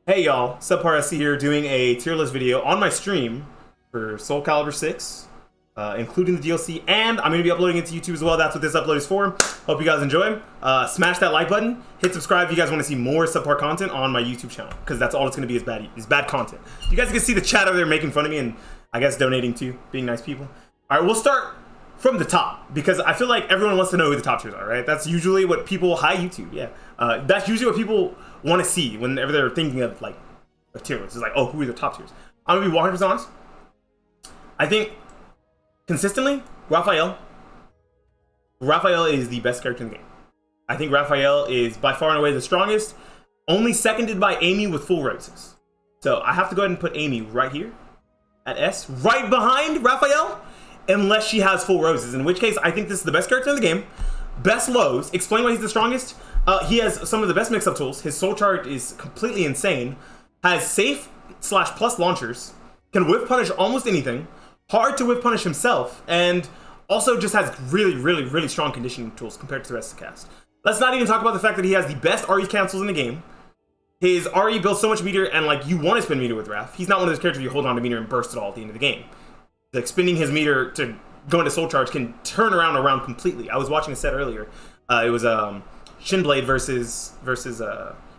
Hey y'all, SubpaR here doing a tier list video on my stream for Soulcalibur 6, including the DLC, and I'm going to be uploading it to YouTube as well. That's what this upload is for. Hope you guys enjoy. Smash that like button, hit subscribe if you guys want to see more SubpaR content on my YouTube channel, because that's all it's going to be is bad content. You guys can see the chat over there making fun of me and I guess donating too, being nice people. Alright, we'll start from the top, because I feel like everyone wants to know who the top tiers are, right? That's usually what people, hi YouTube, yeah. That's usually what people want to see whenever they're thinking of like a tier list. It's like, oh, who are the top tiers? I'm gonna be 100% honest. I think consistently, Raphael is the best character in the game. I think Raphael is by far and away the strongest, only seconded by Amy with full roses. So I have to go ahead and put Amy right here at S, right behind Raphael, unless she has full roses, in which case I think this is the best character in the game. Best lows. Explain why he's the strongest. He has some of the best mix-up tools. His soul charge is completely insane. Has safe / plus launchers. Can whiff punish almost anything. Hard to whiff punish himself. And also just has really strong conditioning tools compared to the rest of the cast. Let's not even talk about the fact that he has the best RE cancels in the game. His RE builds so much meter, and like you want to spend meter with Raph. He's not one of those characters you hold on to meter and burst it all at the end of the game. Like spending his meter to go into soul charge can turn around completely. I was watching a set earlier. It was Shinblade versus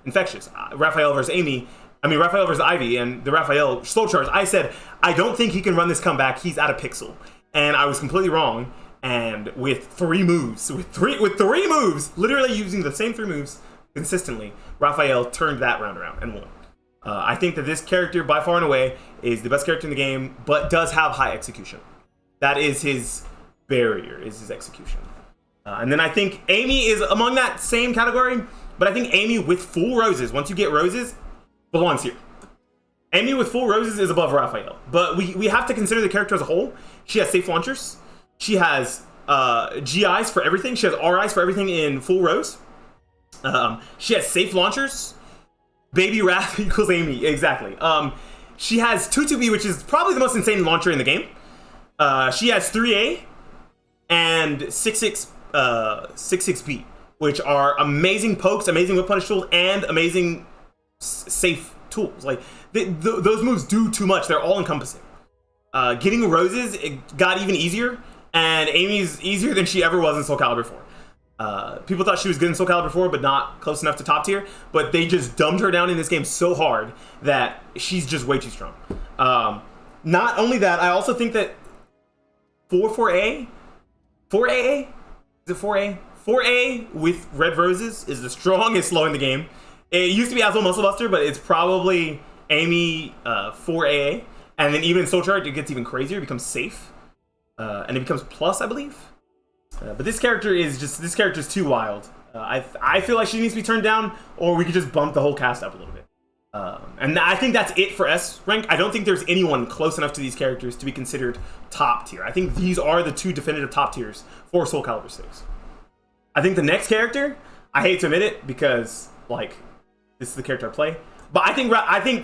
Infectious. Raphael versus Amy. I mean Raphael versus Ivy, and the Raphael soul charge. I said I don't think he can run this comeback. He's out of pixel, and I was completely wrong. And with three moves, literally using the same 3 moves consistently, Raphael turned that round around and won. I think that this character by far and away is the best character in the game, but does have high execution. That is his barrier, is his execution. And then I think Amy is among that same category, but I think Amy with full roses, once you get roses, belongs here. Amy with full roses is above Raphael, but we have to consider the character as a whole. She has safe launchers. She has GIs for everything. She has RIs for everything in full rose. She has safe launchers. Baby Raph equals Amy, exactly. She has 2-2B, which is probably the most insane launcher in the game. She has 3A and 6-6B, which are amazing pokes, amazing whip punish tools, and amazing safe tools. Like those moves do too much. They're all encompassing. Getting roses, it got even easier, and Amy's easier than she ever was in Soulcalibur 4. People thought she was good in Soulcalibur 4, but not close enough to top tier. But they just dumbed her down in this game so hard that she's just way too strong. Not only that, I also think that 4A? Is it 4A? 4A with red roses is the strongest low in the game. It used to be Aswell Muscle Buster, but it's probably Amy 4AA. And then even in Soul Charge, it gets even crazier. It becomes safe. And it becomes plus, I believe. But this character is too wild. I feel like she needs to be turned down, or we could just bump the whole cast up a little bit. And I think that's it for S rank. I don't think there's anyone close enough to these characters to be considered top tier. I think these are the 2 definitive top tiers for Soulcalibur 6. I think the next character, I hate to admit it because like this is the character I play, but I think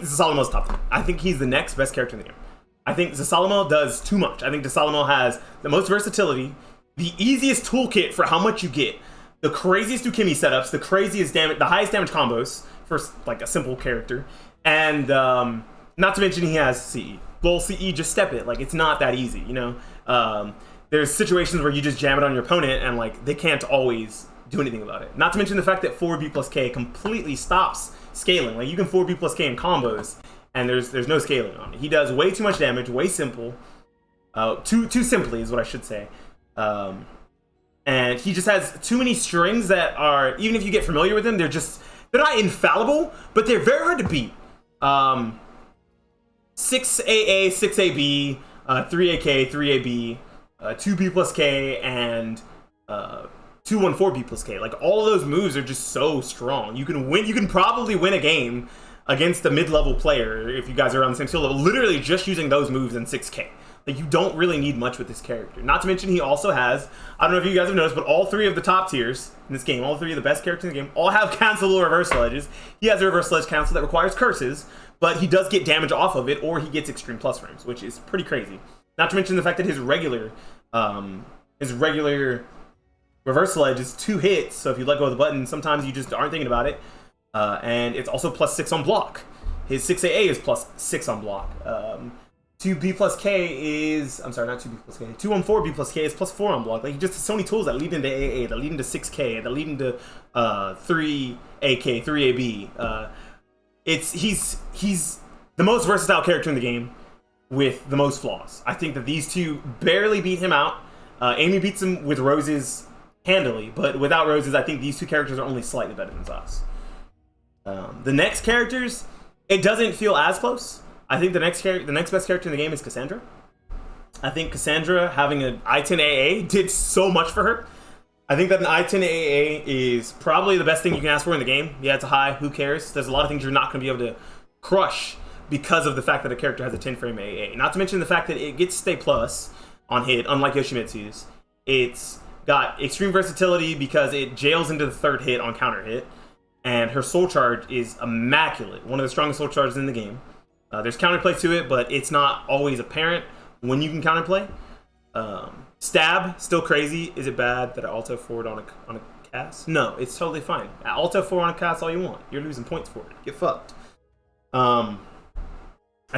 Zasalomo's top tier. I think he's the next best character in the game. I think Zasalomo does too much. I think Zasalomo has the most versatility, the easiest toolkit for how much you get, the craziest Ukemi setups, the craziest damage, the highest damage combos for like a simple character, and not to mention he has CE. Well, CE, just step it. Like it's not that easy, you know. There's situations where you just jam it on your opponent, and like they can't always do anything about it. Not to mention the fact that 4B plus K completely stops scaling. Like you can 4B plus K in combos, and there's no scaling on it. He does way too much damage, way simple. Too simply is what I should say. And he just has too many strings that are, even if you get familiar with them, they're not infallible, but they're very hard to beat. 6AA, 6AB, 3AK, 3AB, 2B plus K, and 214B plus K. Like all of those moves are just so strong. You can probably win a game against a mid-level player if you guys are on the same skill level, literally just using those moves in 6K. Like, you don't really need much with this character. Not to mention, he also has, I don't know if you guys have noticed, but all 3 of the top tiers in this game, all 3 of the best characters in the game, all have cancelable reversal edges. He has a reversal edge cancel that requires curses, but he does get damage off of it, or he gets extreme plus frames, which is pretty crazy. Not to mention the fact that his regular reversal edge is 2 hits, so if you let go of the button, sometimes you just aren't thinking about it. And it's also +6 on block. His 6AA is +6 on block. 2B plus K is, I'm sorry, not 2B plus K. 214B plus K is +4 on block. Like, he just has so many tools that lead into AA, that lead into 6K, that lead into 3AK, 3AB. He's the most versatile character in the game with the most flaws. I think that these two barely beat him out. Amy beats him with roses handily, but without roses, I think these two characters are only slightly better than Zos. The next characters, it doesn't feel as close. I think the next best character in the game is Cassandra. I think Cassandra having an I-10 AA did so much for her. I think that an I-10 AA is probably the best thing you can ask for in the game. Yeah, it's a high. Who cares? There's a lot of things you're not going to be able to crush because of the fact that a character has a 10 frame AA. Not to mention the fact that it gets stay plus on hit, unlike Yoshimitsu's. It's got extreme versatility because it jails into the third hit on counter hit. And her soul charge is immaculate. One of the strongest soul charges in the game. There's counterplay to it, but it's not always apparent when you can counterplay. Stab, still crazy. Is it bad that I alto forward on a cast? No, it's totally fine. Alto forward on a cast all you want. You're losing points for it. Get fucked. I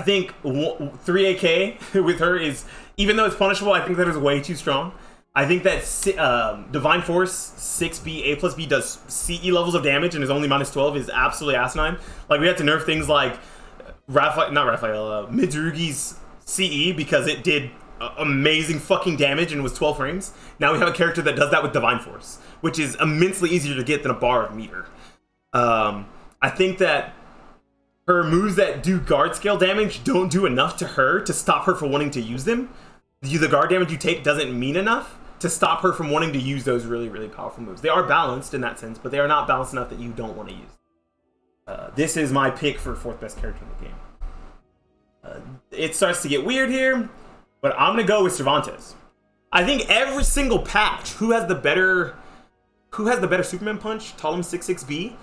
think 3AK with her is, even though it's punishable, I think that is way too strong. I think that Divine Force 6B A plus B does CE levels of damage and is only -12 is absolutely asinine. Like, we had to nerf things like Midzurugi's CE because it did amazing fucking damage and was 12 frames. Now we have a character that does that with Divine Force, which is immensely easier to get than a bar of meter. I think that her moves that do guard scale damage don't do enough to her to stop her from wanting to use them. The guard damage you take doesn't mean enough to stop her from wanting to use those really, really powerful moves. They are balanced in that sense, but they are not balanced enough that you don't want to use. This is my pick for 4th best character in the game. It starts to get weird here, but I'm going to go with Cervantes. I think every single patch, who has the better Superman punch? Talum 66B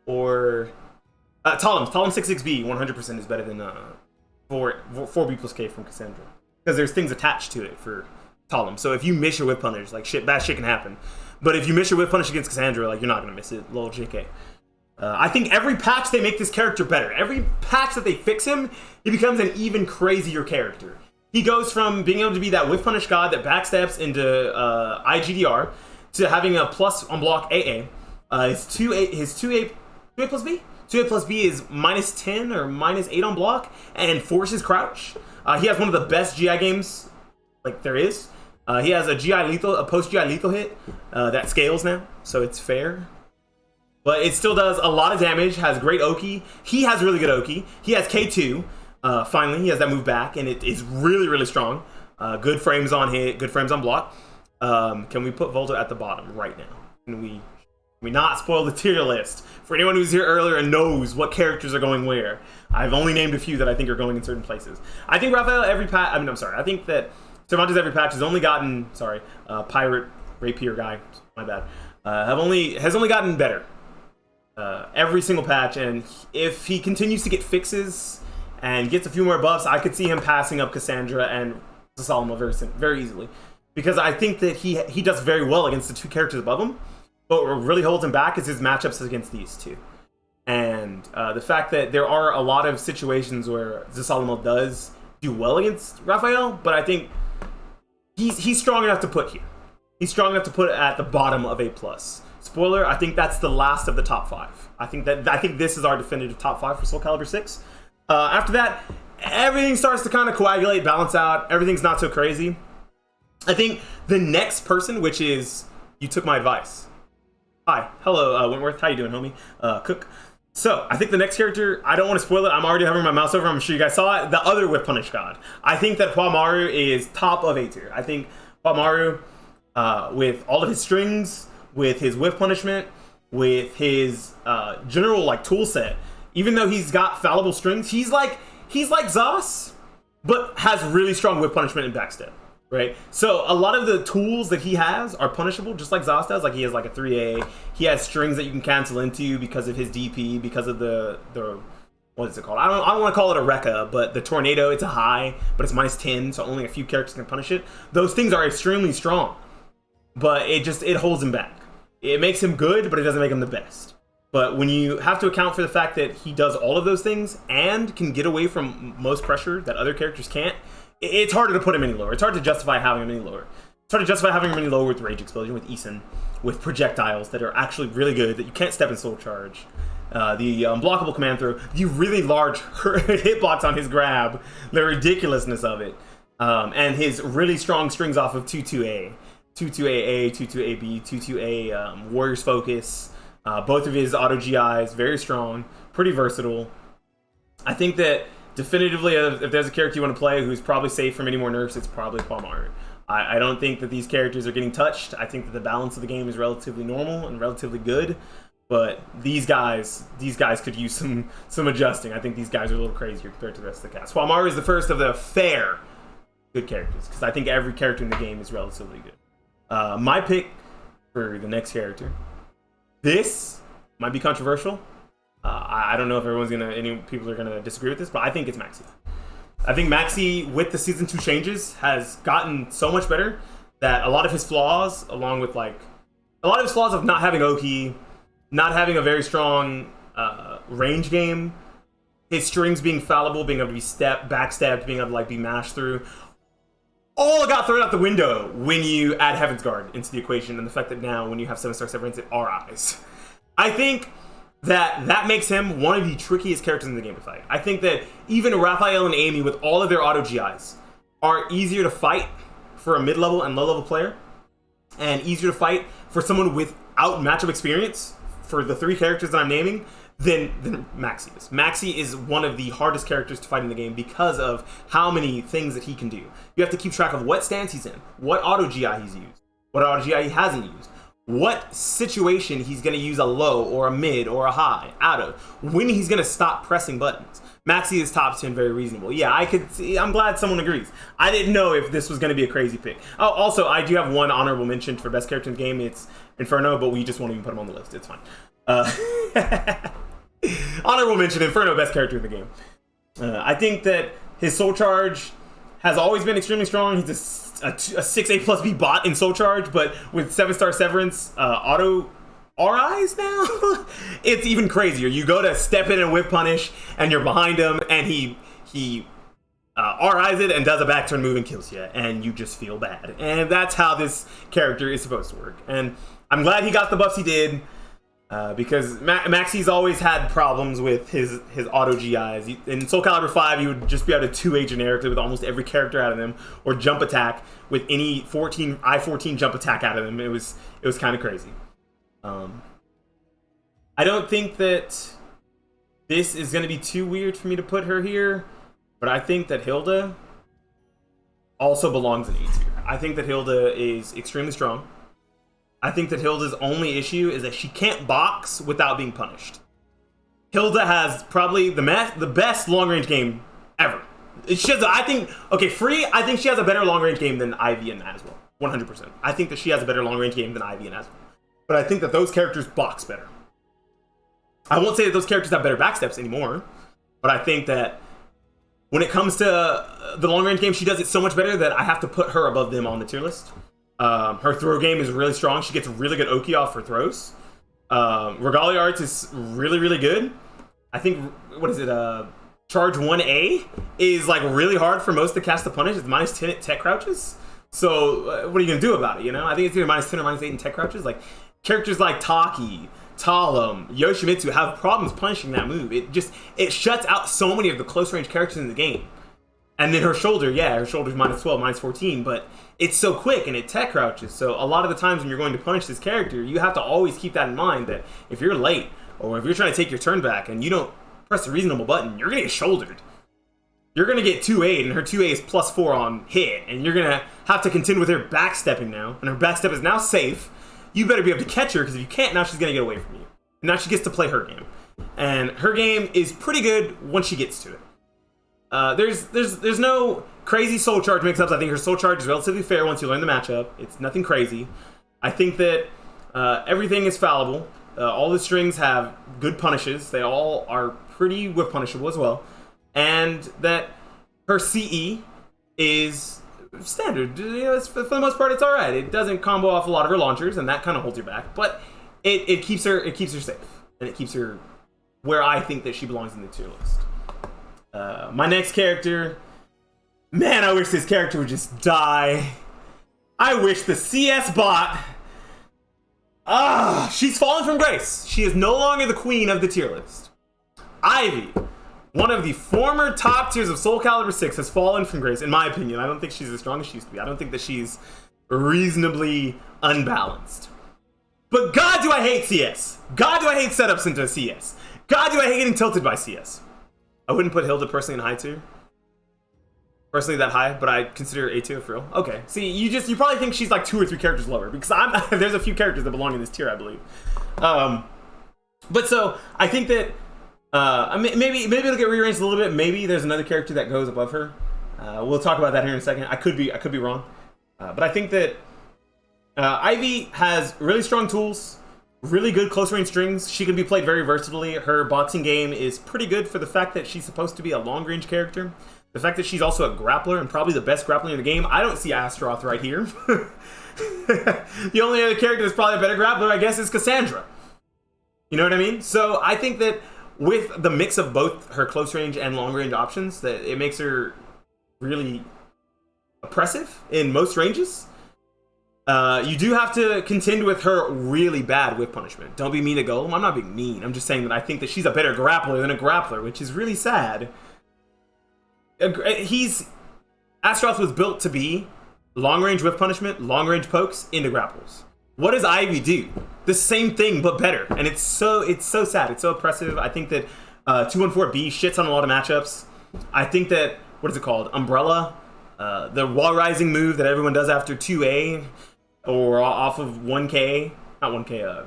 or Talum 66B 100% is better than 4B plus K from Cassandra, because there's things attached to it for Talum. So if you miss your whip punish, like, bad shit can happen. But if you miss your whip punish against Cassandra, like, you're not going to miss it. Lol JK. I think every patch they make this character better. Every patch that they fix him, he becomes an even crazier character. He goes from being able to be that whiff punish god that backstabs into IGDR to having a plus on block AA. His 2A plus B? 2A plus B is -10 or -8 on block and forces crouch. He has one of the best GI games like there is. He has a post GI lethal hit that scales now, so it's fair. But it still does a lot of damage, has great Oki. He has really good Oki. He has K2. Finally, he has that move back, and it is really, really strong. Good frames on hit, good frames on block. Can we put Volta at the bottom right now? Can we not spoil the tier list? For anyone who's here earlier and knows what characters are going where, I've only named a few that I think are going in certain places. I think Raphael every patch, I think that Cervantes every patch has only gotten, Pirate Rapier guy, my bad, has only gotten better. Every single patch, and if he continues to get fixes and gets a few more buffs, I could see him passing up Cassandra and Solomon very easily, because I think that he does very well against the two characters above him, but what really holds him back is his matchups against these two, and the fact that there are a lot of situations where Solomon does do well against Raphael, but I think he's strong enough to put here. He's strong enough to put it at the bottom of A+. Spoiler, I think that's the last of the top 5. I think this is our definitive top 5 for Soulcalibur 6. After that, everything starts to kind of coagulate, balance out. Everything's not so crazy. I think the next person, which is, you took my advice. Hi, hello, Wentworth. How you doing, homie? Cook. So, I think the next character, I don't want to spoil it. I'm already hovering my mouse over. I'm sure you guys saw it. The other Whip Punish God. I think that Huamaru is top of A tier. I think Huamaru, with all of his strings, with his whiff punishment, with his general like tool set, even though he's got fallible strings, he's like Zos, but has really strong whiff punishment and backstep, right? So a lot of the tools that he has are punishable, just like Zos does. Like, he has like a 3A, he has strings that you can cancel into because of his DP, because of the what is it called? I don't want to call it a Rekka, but the Tornado, it's a high, but it's -10, so only a few characters can punish it. Those things are extremely strong, but it holds him back. It makes him good, but it doesn't make him the best. But when you have to account for the fact that he does all of those things and can get away from most pressure that other characters can't, it's harder to put him any lower. It's hard to justify having him any lower. It's hard to justify having him any lower with Rage Explosion, with Eason, with projectiles that are actually really good, that you can't step in Soul Charge. The unblockable command throw, the really large hitbox on his grab, the ridiculousness of it, and his really strong strings off of 2-2A, 2-2AA, 2-2AB, 2-2A, Warrior's Focus, both of his auto GIs, very strong, pretty versatile. I think that definitively, if there's a character you want to play who's probably safe from any more nerfs, it's probably SubpaR. I don't think that these characters are getting touched. I think that the balance of the game is relatively normal and relatively good. But these guys could use some adjusting. I think these guys are a little crazier compared to the rest of the cast. SubpaR is the first of the fair good characters, because I think every character in the game is relatively good. My pick for the next character. This might be controversial. I don't know if any people are gonna disagree with this, but I think it's Maxi. I think Maxi, with the Season 2 changes, has gotten so much better that a lot of his flaws, along with a lot of his flaws of not having Oki, not having a very strong range game, his strings being fallible, being able to be backstabbed, being able to be mashed through, all got thrown out the window when you add Heaven's Guard into the equation, and the fact that now when you have 7-star Cervantes, it RIs. I think that makes him one of the trickiest characters in the game to fight. I think that even Raphael and Amy, with all of their auto GIs, are easier to fight for a mid-level and low-level player, and easier to fight for someone without matchup experience for the three characters that I'm naming than Maxi is. Maxi is one of the hardest characters to fight in the game because of how many things that he can do. You have to keep track of what stance he's in, what auto GI he's used, what auto GI he hasn't used, what situation he's going to use a low or a mid or a high out of, when he's going to stop pressing buttons. Maxi is top 10 very reasonable. Yeah, I'm glad someone agrees. I didn't know if this was going to be a crazy pick. Oh, also, I do have one honorable mention for best character in the game. It's Inferno, but we just won't even put him on the list. It's fine. Honorable mention, Inferno, best character in the game. I think that his Soul Charge has always been extremely strong. He's a 6A plus B bot in Soul Charge, but with 7-star Severance auto RIs now, it's even crazier. You go to step in and whip punish, and you're behind him, and he RIs it and does a back turn move and kills you, and you just feel bad. And that's how this character is supposed to work. And I'm glad he got the buffs he did, because Maxi's always had problems with his auto GIs. In Soulcalibur 5, you would just be able to 2A generically with almost every character out of them, or jump attack with any I-14 jump attack out of them. It was kind of crazy. I don't think that this is going to be too weird for me to put her here, but I think that Hilde also belongs in E tier. I think that Hilde is extremely strong. I think that Hilde's only issue is that she can't box without being punished. Hilde has probably the best long-range game ever. She has, I think she has a better long-range game than Ivy and Aswell. 100%. I think that she has a better long-range game than Ivy and Aswell. But I think that those characters box better. I won't say that those characters have better backsteps anymore, but I think that when it comes to the long-range game, she does it so much better that I have to put her above them on the tier list. Her throw game is really strong. She gets really good Oki off her throws. Regalia Arts is really, really good. I think, Charge 1A is really hard for most to cast the punish. It's -10 at tech crouches. So what are you going to do about it, I think it's either -10 or -8 in tech crouches. Characters like Taki, Talum, Yoshimitsu have problems punishing that move. It shuts out so many of the close range characters in the game. And then her shoulder's -12, -14, but it's so quick and it tech crouches. So a lot of the times when you're going to punish this character, you have to always keep that in mind, that if you're late or if you're trying to take your turn back and you don't press a reasonable button, you're going to get shouldered. You're going to get 2A, and her 2A is +4 on hit, and you're going to have to contend with her backstepping now, and her backstep is now safe. You better be able to catch her, because if you can't, now she's going to get away from you. And now she gets to play her game. And her game is pretty good once she gets to it. There's no crazy Soul Charge mix-ups. I think her Soul Charge is relatively fair once you learn the matchup. It's nothing crazy. I think that everything is fallible. All the strings have good punishes. They all are pretty whip punishable as well. And that her CE is standard. For the most part, it's all right. It doesn't combo off a lot of her launchers, and that kind of holds her back. But it keeps her safe. and it keeps her where I think that she belongs in the tier list. My next character, man, I wish this character would just die. I wish the CS bot, she's fallen from grace. She is no longer the queen of the tier list. Ivy, one of the former top tiers of Soulcalibur 6, has fallen from grace, in my opinion. I don't think she's as strong as she used to be. I don't think that she's reasonably unbalanced. But God, do I hate CS. God, do I hate setups into CS. God, do I hate getting tilted by CS. I wouldn't put Hilde personally in high tier. Personally that high, but I consider her A tier for real. Okay, see, you probably think she's like 2 or 3 characters lower, because there's a few characters that belong in this tier, I believe. But so, I think that maybe it'll get rearranged a little bit. Maybe there's another character that goes above her. We'll talk about that here in a second. I could be wrong. But I think that Ivy has really strong tools, really good close range strings. She can be played very versatilely. Her boxing game is pretty good for the fact that she's supposed to be a long range character. The fact that she's also a grappler and probably the best grappler in the game. I don't see Astaroth right here. The only other character that's probably a better grappler, I guess, is Cassandra. You know what I mean? So I think that with the mix of both her close range and long range options, that it makes her really oppressive in most ranges. You do have to contend with her really bad whip punishment. Don't be mean to Golem. I'm not being mean. I'm just saying that I think that she's a better grappler than a grappler, which is really sad. Astaroth was built to be long range whip punishment, long range pokes into grapples. What does Ivy do? The same thing but better, and it's so sad. It's so oppressive. I think that 214B shits on a lot of matchups. I think that, what is it called? Umbrella, the wall rising move that everyone does after 2A or off of 1K, not 1K,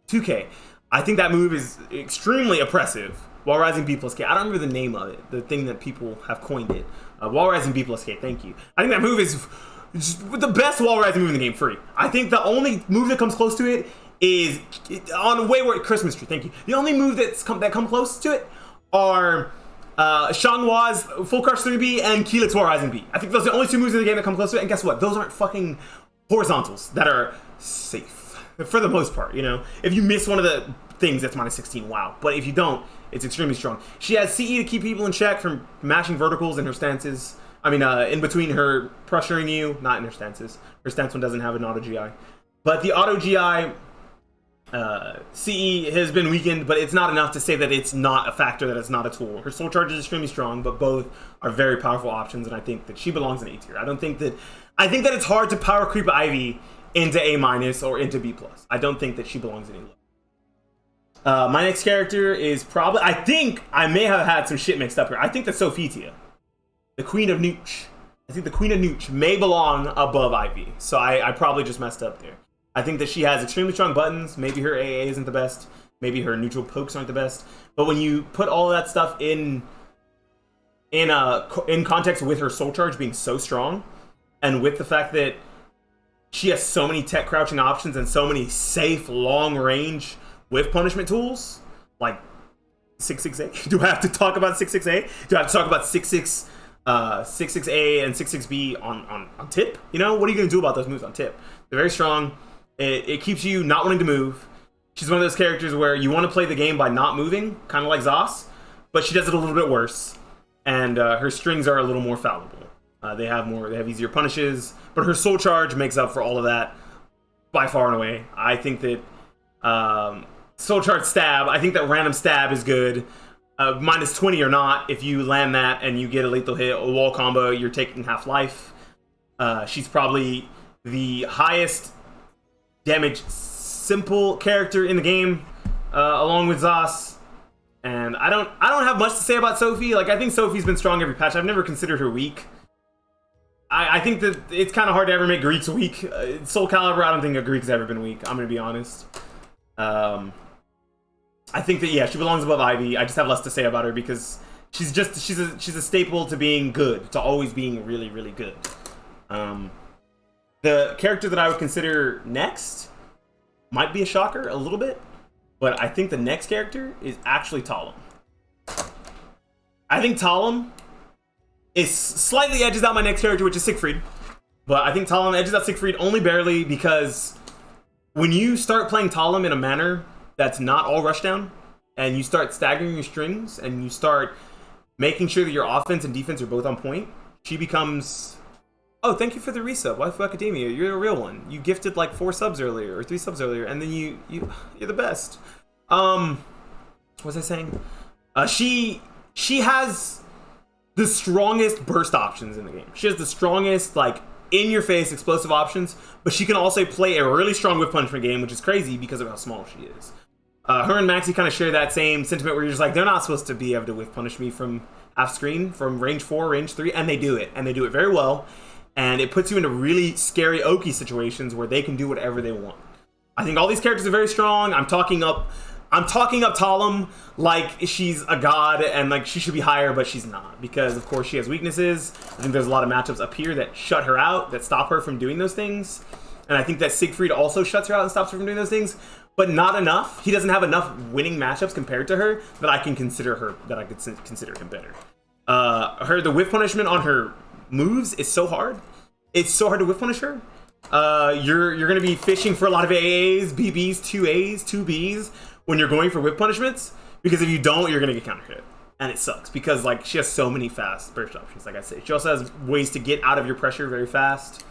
2K. I think that move is extremely oppressive. Wall rising B plus K. I don't remember the name of it, the thing that people have coined it. Wall rising B plus K, thank you. I think that move is the best wall rising move in the game, free. I think the only move that comes close to it is on Wayward Christmas Tree, thank you. The only move that come close to it are Shanghua's Full Crush 3B and Keelik's Wall Rising B. I think those are the only 2 moves in the game that come close to it, and guess what? Those aren't fucking horizontals that are safe, for the most part, you know? If you miss one of the things, that's minus 16, wow. But if you don't, it's extremely strong. She has CE to keep people in check from mashing verticals in her stances. I mean, in between her pressuring you, not in her stances. Her stance one doesn't have an auto GI. But the auto GI CE has been weakened, but it's not enough to say that it's not a factor, that it's not a tool. Her soul charge is extremely strong, but both are very powerful options, and I think that she belongs in A tier. I think that it's hard to power creep Ivy into A minus or into B plus. I don't think that she belongs in A low. My next character is probably, I think I may have had some shit mixed up here. I think that Sophie, the Queen of Nooch. I think the Queen of Nooch may belong above Ivy. So I probably just messed up there. I think that she has extremely strong buttons. Maybe her AA isn't the best. Maybe her neutral pokes aren't the best. But when you put all of that stuff in context with her soul charge being so strong, and with the fact that she has so many tech crouching options and so many safe long range with punishment tools, like 6-6A. Do I have to talk about 6-6A? Do I have to talk about 6-6A and 6-6B on tip? You know, what are you going to do about those moves on tip? They're very strong. It keeps you not wanting to move. She's one of those characters where you want to play the game by not moving, kind of like Zos, but she does it a little bit worse. And her strings are a little more fallible. They have easier punishes, but her soul charge makes up for all of that by far and away. I think that soul charge stab, I think that random stab is good. Minus 20 or not, if you land that and you get a lethal hit, a wall combo, you're taking half life. She's probably the highest damage simple character in the game, along with Zos. And I don't have much to say about Sophie. Like, I think Sophie's been strong every patch. I've never considered her weak. I think that it's kind of hard to ever make Greeks weak. Soulcalibur, I don't think a Greek's ever been weak. I'm gonna be honest. I think that, yeah, she belongs above Ivy. I just have less to say about her because she's a staple to being good, to always being really, really good. The character that I would consider next might be a shocker a little bit, but I think the next character is actually Talum. I think Talum is slightly edges out my next character, which is Siegfried. But I think Talum edges out Siegfried only barely because when you start playing Talum in a manner that's not all rushdown, and you start staggering your strings, and you start making sure that your offense and defense are both on point, she becomes... Oh, thank you for the resub, Waifu Academia. You're a real one. You gifted like 4 subs earlier, or 3 subs earlier, and then you're the best. What was I saying? She has the strongest burst options in the game. She has the strongest, like, in-your-face explosive options, but she can also play a really strong whip punishment game, which is crazy because of how small she is. Her and Maxi kind of share that same sentiment where you're just like, they're not supposed to be able to whip punish me from half screen, from range 4, range 3, and they do it. And they do it very well. And it puts you into really scary Oki situations where they can do whatever they want. I think all these characters are very strong. I'm talking up Talim like she's a god and like she should be higher, but she's not, because of course she has weaknesses. I think there's a lot of matchups up here that shut her out, that stop her from doing those things. And I think that Siegfried also shuts her out and stops her from doing those things, but not enough. He doesn't have enough winning matchups compared to her that I can consider him better. The whiff punishment on her moves is so hard. It's so hard to whiff punish her. You're gonna be fishing for a lot of AAs, BBs, 2As, 2Bs when you're going for whip punishments, because if you don't, you're gonna get counter hit, and it sucks because like she has so many fast burst options. Like I said, she also has ways to get out of your pressure very fast.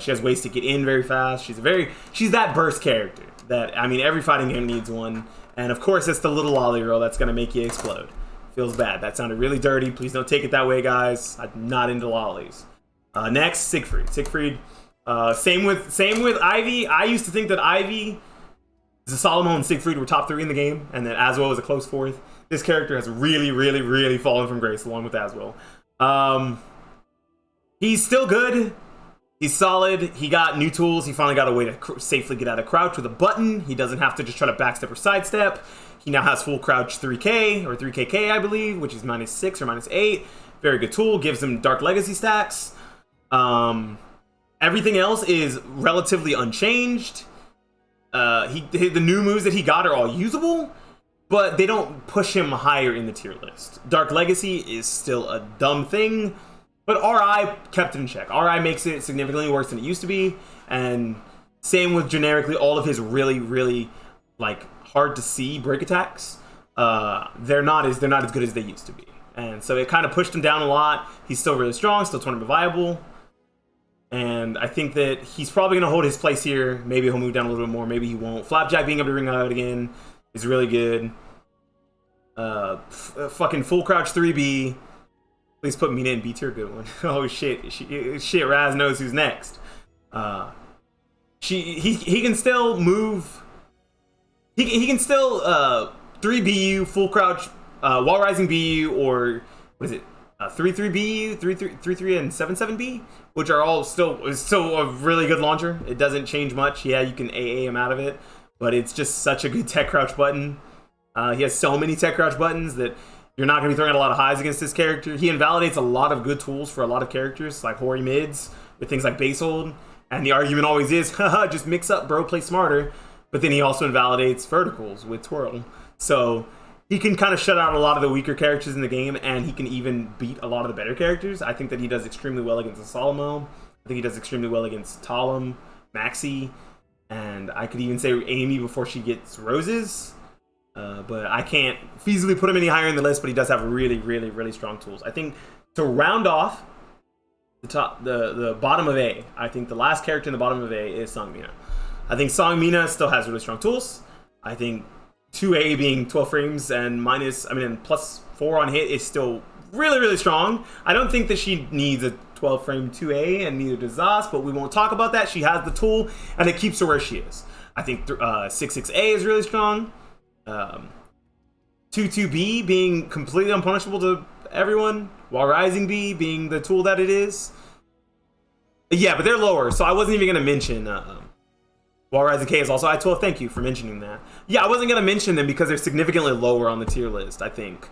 She has ways to get in very fast. She's that burst character that, I mean, every fighting game needs one. And of course, it's the little lolly girl that's gonna make you explode. Feels bad. That sounded really dirty. Please don't take it that way, guys. I'm not into lollies. Next, Siegfried. Same with Ivy. I used to think that Ivy, Solomon, and Siegfried were top 3 in the game, and that Aswell was a close 4th. This character has really fallen from grace along with Aswell. He's still good. He's solid. He got new tools. He finally got a way to safely get out of crouch with a button. He doesn't have to just try to backstep or sidestep. He now has full crouch 3K or 3KK, I believe, which is -6 or -8. Very good tool. Gives him Dark Legacy stacks. Everything else is relatively unchanged. The new moves that he got are all usable, but they don't push him higher in the tier list. Dark Legacy is still a dumb thing, but RI kept it in check. RI makes it significantly worse than it used to be, and same with generically all of his really like hard to see break attacks. They're not as good as they used to be, and so it kind of pushed him down a lot. He's still really strong, still tournament viable. And I think that he's probably going to hold his place here. Maybe he'll move down a little bit more. Maybe he won't. Flapjack being able to ring out again is really good. Fucking full crouch 3B. Please put Mina in B tier. Good one. Oh shit. Raz knows who's next. He can still move. He can still 3BU, full crouch, wall rising BU, or what is it? 3-3B, 3-3 and 7-7B, which are all still a really good launcher. It doesn't change much. Yeah, you can AA him out of it, but it's just such a good tech crouch button. He has so many tech crouch buttons that you're not going to be throwing out a lot of highs against this character. He invalidates a lot of good tools for a lot of characters, like Hori mids, with things like base hold. And the argument always is, haha, just mix up, bro, play smarter. But then he also invalidates verticals with twirl. So he can kind of shut out a lot of the weaker characters in the game, and he can even beat a lot of the better characters. I think that he does extremely well against Solomon. I think he does extremely well against Talim, Maxi, and I could even say Amy before she gets roses. But I can't feasibly put him any higher in the list, but he does have really strong tools. I think to round off the bottom of A, I think the last character in the bottom of A is Songmina. I think Songmina still has really strong tools. I think 2A being 12 frames and +4 on hit is still really strong. I don't think that she needs a 12 frame 2A, and neither does Zas, but we won't talk about that. She has the tool, and it keeps her where she is. I think 6-6A is really strong. 2-2B being completely unpunishable to everyone, while Rising B being the tool that it is. Yeah, but they're lower, so I wasn't even going to mention... While Rising K is also I-12, thank you for mentioning that. Yeah, I wasn't going to mention them because they're significantly lower on the tier list, I think.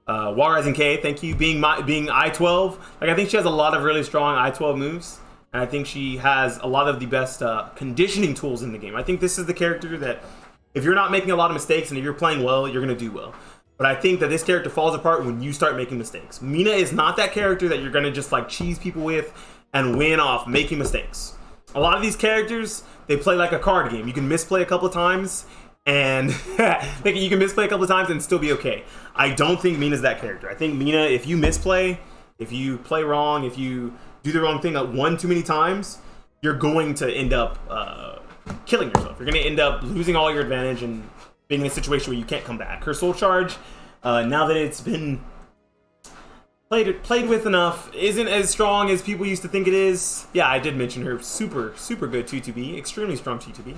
While Rising K, thank you, being I-12. Like, I think she has a lot of really strong I-12 moves, and I think she has a lot of the best conditioning tools in the game. I think this is the character that, if you're not making a lot of mistakes and if you're playing well, you're going to do well. But I think that this character falls apart when you start making mistakes. Mina is not that character that you're going to just, like, cheese people with and win off making mistakes. A lot of these characters, they play like a card game. You can misplay a couple of times, and thinking you can misplay a couple of times and still be okay. I don't think Mina's that character. I think Mina, if you misplay, if you play wrong, if you do the wrong thing one too many times, you're going to end up killing yourself. You're going to end up losing all your advantage and being in a situation where you can't come back. Her soul charge, now that it's been played with enough, isn't as strong as people used to think it is. Yeah, I did mention her super good 2-2B, extremely strong 2-2B.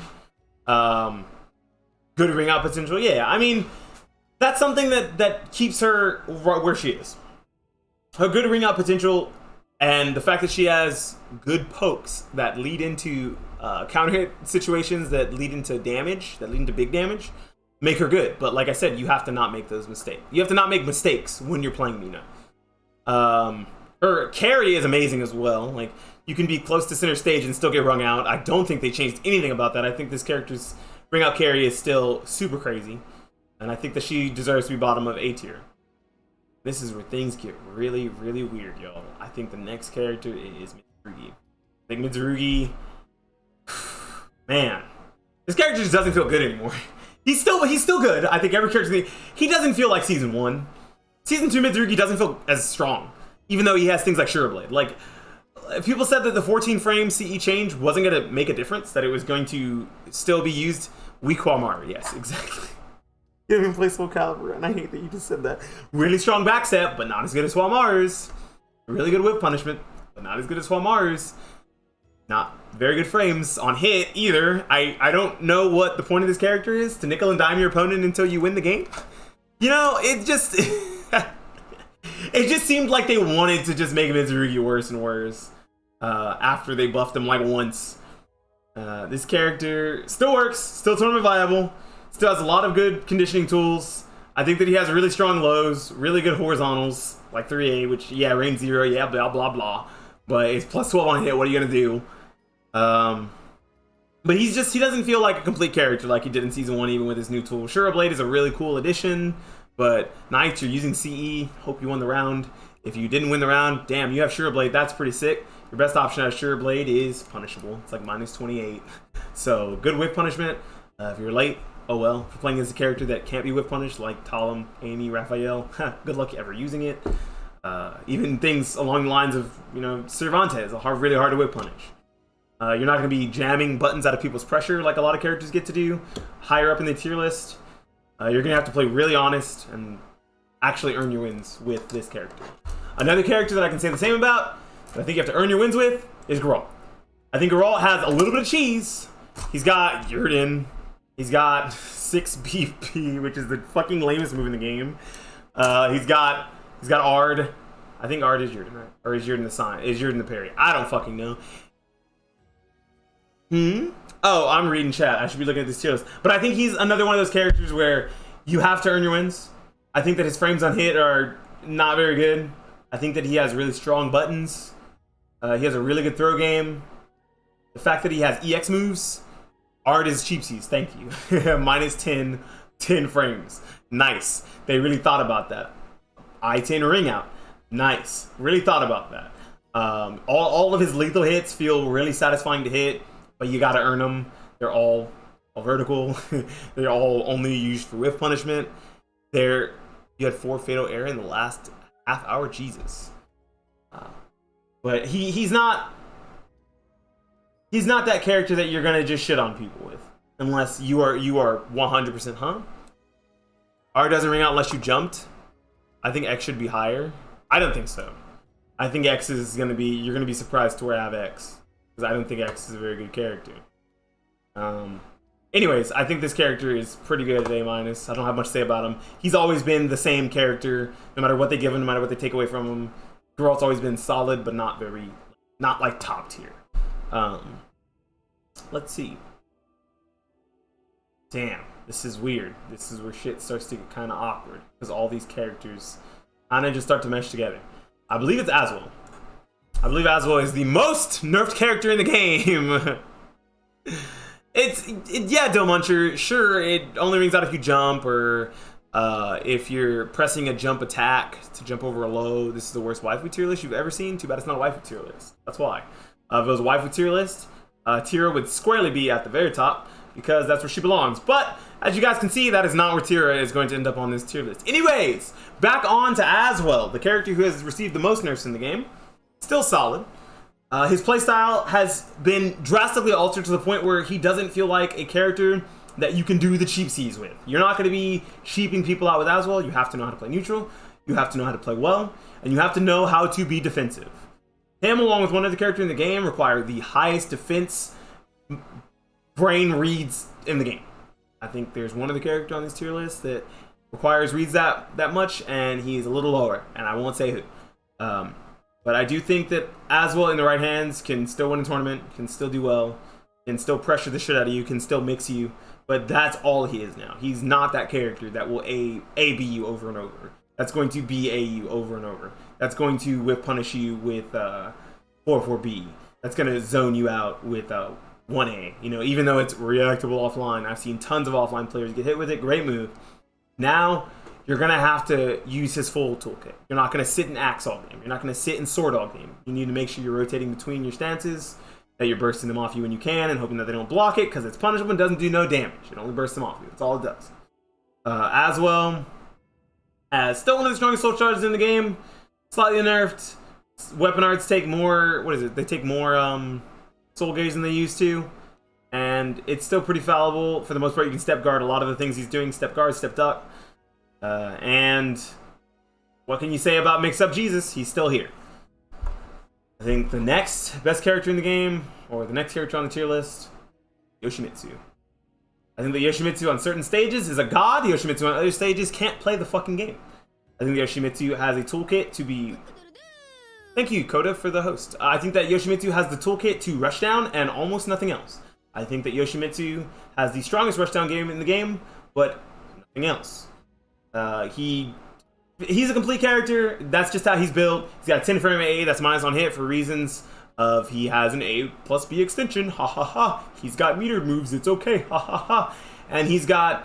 Good ring out potential. Yeah, I mean, that's something that keeps her where she is. Her good ring out potential and the fact that she has good pokes that lead into counter hit situations that lead into damage, that lead into big damage, make her good. But like I said, you have to not make those mistakes. You have to not make mistakes when you're playing Mina. Her carry is amazing as well. Like, you can be close to center stage and still get rung out. I don't think they changed anything about that. I think this character's ring out carry is still super crazy. And I think that she deserves to be bottom of A tier. This is where things get really weird, y'all. I think the next character is Mitsurugi. I think Mitsurugi, man, this character just doesn't feel good anymore. He's still good. I think every character, he doesn't feel like season 1. Season 2 Mitsurugi doesn't feel as strong, even though he has things like Shura Blade. Like, people said that the 14 frame CE change wasn't going to make a difference, that it was going to still be used. Weak Walmart, yes, exactly. You didn't even play Soulcalibur, and I hate that you just said that. Really strong backstep, but not as good as Walmar's. Really good whip punishment, but not as good as Walmar's. Not very good frames on hit either. I don't know what the point of this character is, to nickel and dime your opponent until you win the game. You know, it just it just seemed like they wanted to just make Mitsurugi worse and worse after they buffed him like once. This character still works, still tournament viable, still has a lot of good conditioning tools. I think that he has really strong lows, really good horizontals, like 3A, which, yeah, range 0, yeah, blah, blah, blah. But it's plus 12 on hit, what are you going to do? But he doesn't feel like a complete character like he did in Season 1, even with his new tool. Shura Blade is a really cool addition, but nice, you're using CE, hope you won the round. If you didn't win the round, damn, you have Shura Blade, that's pretty sick. Your best option out of Shura Blade is punishable. It's like minus 28. So, good whip punishment. If you're late, oh well. If you're playing as a character that can't be whip punished, like Talim, Amy, Raphael, good luck ever using it. Even things along the lines of, you know, Cervantes, really hard to whip punish. You're not going to be jamming buttons out of people's pressure like a lot of characters get to do. Higher up in the tier list, you're going to have to play really honest and actually earn your wins with this character. Another character that I can say the same about, that I think you have to earn your wins with, is Geralt. I think Geralt has a little bit of cheese. He's got Yurden. He's got 6 BP, which is the fucking lamest move in the game. He's got Ard. I think Ard is Yurden, right? Or is Yurden the sign? Is Yurden the parry? I don't fucking know. Oh, I'm reading chat. I should be looking at this tier list. But I think he's another one of those characters where you have to earn your wins. I think that his frames on hit are not very good. I think that he has really strong buttons. He has a really good throw game. The fact that he has EX moves. Art is cheapsies, thank you. Minus 10 frames. Nice. They really thought about that. I-10 ring out. Nice. Really thought about that. All of his lethal hits feel really satisfying to hit, but you gotta earn them. They're all vertical. They're all only used for whiff punishment. You had 4 fatal error in the last half hour. Jesus. But he's not that character that you're gonna just shit on people with, unless you are 100%. Huh? R doesn't ring out unless you jumped. I think X should be higher. I don't think so. I think X is gonna be, you're gonna be surprised to where I have X, because I don't think X is a very good character. Anyways, I think this character is pretty good at A-. I don't have much to say about him. He's always been the same character, no matter what they give him, no matter what they take away from him. Geralt's always been solid, but not like top tier. Let's see. Damn, this is weird. This is where shit starts to get kind of awkward, because all these characters kind of just start to mesh together. I believe it's Aswell. I believe Aswell is the most nerfed character in the game. Yeah, Dill Muncher, sure, it only rings out if you jump, or if you're pressing a jump attack to jump over a low. This is the worst waifu tier list you've ever seen. Too bad it's not a waifu tier list. That's why. If it was a waifu tier list, Tira would squarely be at the very top, because that's where she belongs. But as you guys can see, that is not where Tira is going to end up on this tier list. Anyways, back on to Aswell, the character who has received the most nerfs in the game. Still solid. His playstyle has been drastically altered to the point where he doesn't feel like a character that you can do the cheap seas with. You're not going to be cheaping people out with Aswell. You have to know how to play neutral. You have to know how to play well. And you have to know how to be defensive. Him, along with one other character in the game, require the highest defense brain reads in the game. I think there's one other character on this tier list that requires reads that much, and he's a little lower, and I won't say who. But I do think that Aswell in the right hands can still win a tournament, can still do well, can still pressure the shit out of you, can still mix you, but that's all he is now. He's not that character that will A-B you over and over. That's going to be A you over and over. That's going to whip punish you with 4-4-B. That's going to zone you out with 1A. You know, even though it's reactable offline, I've seen tons of offline players get hit with it. Great move. Now, you're going to have to use his full toolkit. You're not going to sit in Axe all game. You're not going to sit in Sword all game. You need to make sure you're rotating between your stances, that you're bursting them off you when you can, and hoping that they don't block it, because it's punishable and doesn't do no damage. It only bursts them off you. That's all it does. Aswell, as still one of the strongest soul charges in the game, slightly nerfed. Weapon arts take more, they take more soul gauge than they used to. And it's still pretty fallible. For the most part, you can step guard a lot of the things he's doing. Step guard, step duck. And what can you say about Mix Up Jesus? He's still here. I think the next best character in the game, or the next character on the tier list, Yoshimitsu. I think the Yoshimitsu on certain stages is a god. The Yoshimitsu on other stages can't play the fucking game. I think the Yoshimitsu has a toolkit to be... Thank you, Koda, for the host. I think that Yoshimitsu has the toolkit to rush down and almost nothing else. I think that Yoshimitsu has the strongest rushdown game in the game, but nothing else. He's a complete character. That's just how he's built. He's got a 10 frame A that's minus on hit for reasons of he has an A plus B extension. Ha ha ha. He's got meter moves. It's okay. Ha ha ha. And he's got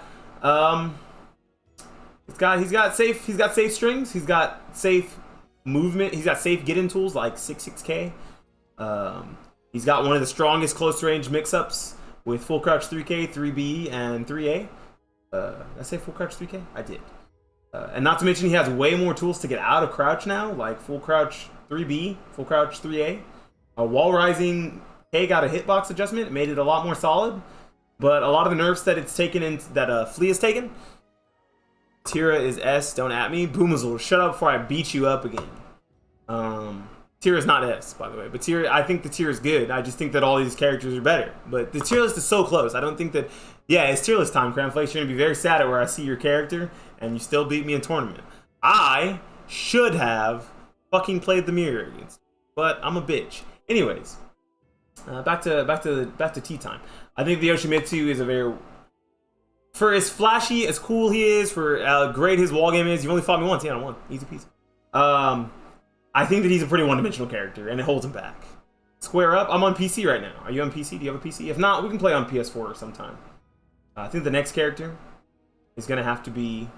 safe strings. He's got safe movement. He's got safe get in tools like 6-6K. He's got one of the strongest close range mix-ups with full crouch 3K, 3B, and 3A. Did I say full crouch 3K? I did. And not to mention he has way more tools to get out of crouch now, like full crouch 3B, full crouch 3A. Wall rising K got a hitbox adjustment, made it a lot more solid. But a lot of the nerfs that it's taken in, that Flea has taken. Tira is S, don't at me. Boomazle, shut up before I beat you up again. Tira is not S, by the way, but Tira, I think the tier is good. I just think that all these characters are better. But the tier list is so close. I don't think that, yeah, it's tier list time, Cramflakes. You're gonna be very sad at where I see your character and you still beat me in tournament. I should have fucking played the mirror against, but I'm a bitch. Anyways, back to tea time. I think the Yoshimitsu is a very, for as flashy, as cool he is, for great his wall game is. You've only fought me once. Yeah, I won. Easy peasy. I think that he's a pretty one-dimensional character, and it holds him back. Square up. I'm on PC right now. Are you on PC? Do you have a PC? If not, we can play on PS4 sometime. I think the next character is going to have to be...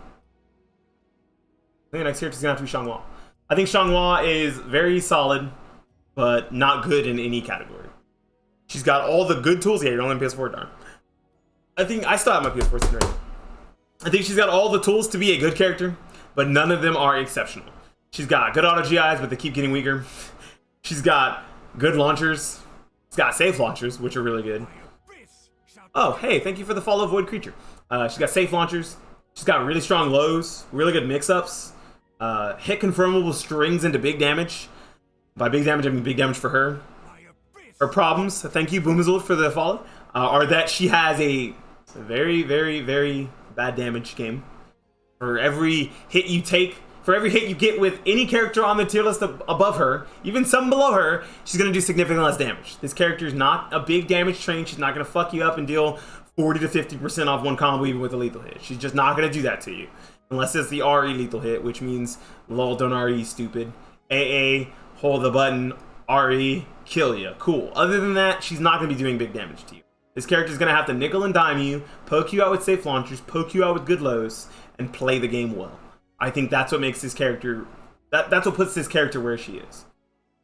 I think the next character is going to have to be Xianghua. I think Xianghua is very solid, but not good in any category. She's got all the good tools. Yeah, you're only on PS4, darn. I think I still have my PS4 sitting right now. I think she's got all the tools to be a good character, but none of them are exceptional. She's got good auto GIs, but they keep getting weaker. She's got good launchers. She's got safe launchers, which are really good. Oh, hey, thank you for the follow, Void Creature. She's got safe launchers. She's got really strong lows, really good mix-ups. Hit confirmable strings into big damage. By big damage, I mean big damage for her. Her problems, thank you, Boomazord, for the follow, are that she has a very, very, very bad damage game. For every hit you take, for every hit you get with any character on the tier list above her, even some below her, she's going to do significantly less damage. This character is not a big damage train. She's not going to fuck you up and deal 40 to 50% off one combo even with a lethal hit. She's just not going to do that to you. Unless it's the RE lethal hit, which means lol, don't RE, stupid. AA, hold the button, RE, kill you. Cool. Other than that, she's not going to be doing big damage to you. This character is going to have to nickel and dime you, poke you out with safe launchers, poke you out with good lows, and play the game well. I think that's what makes this character, that's what puts this character where she is.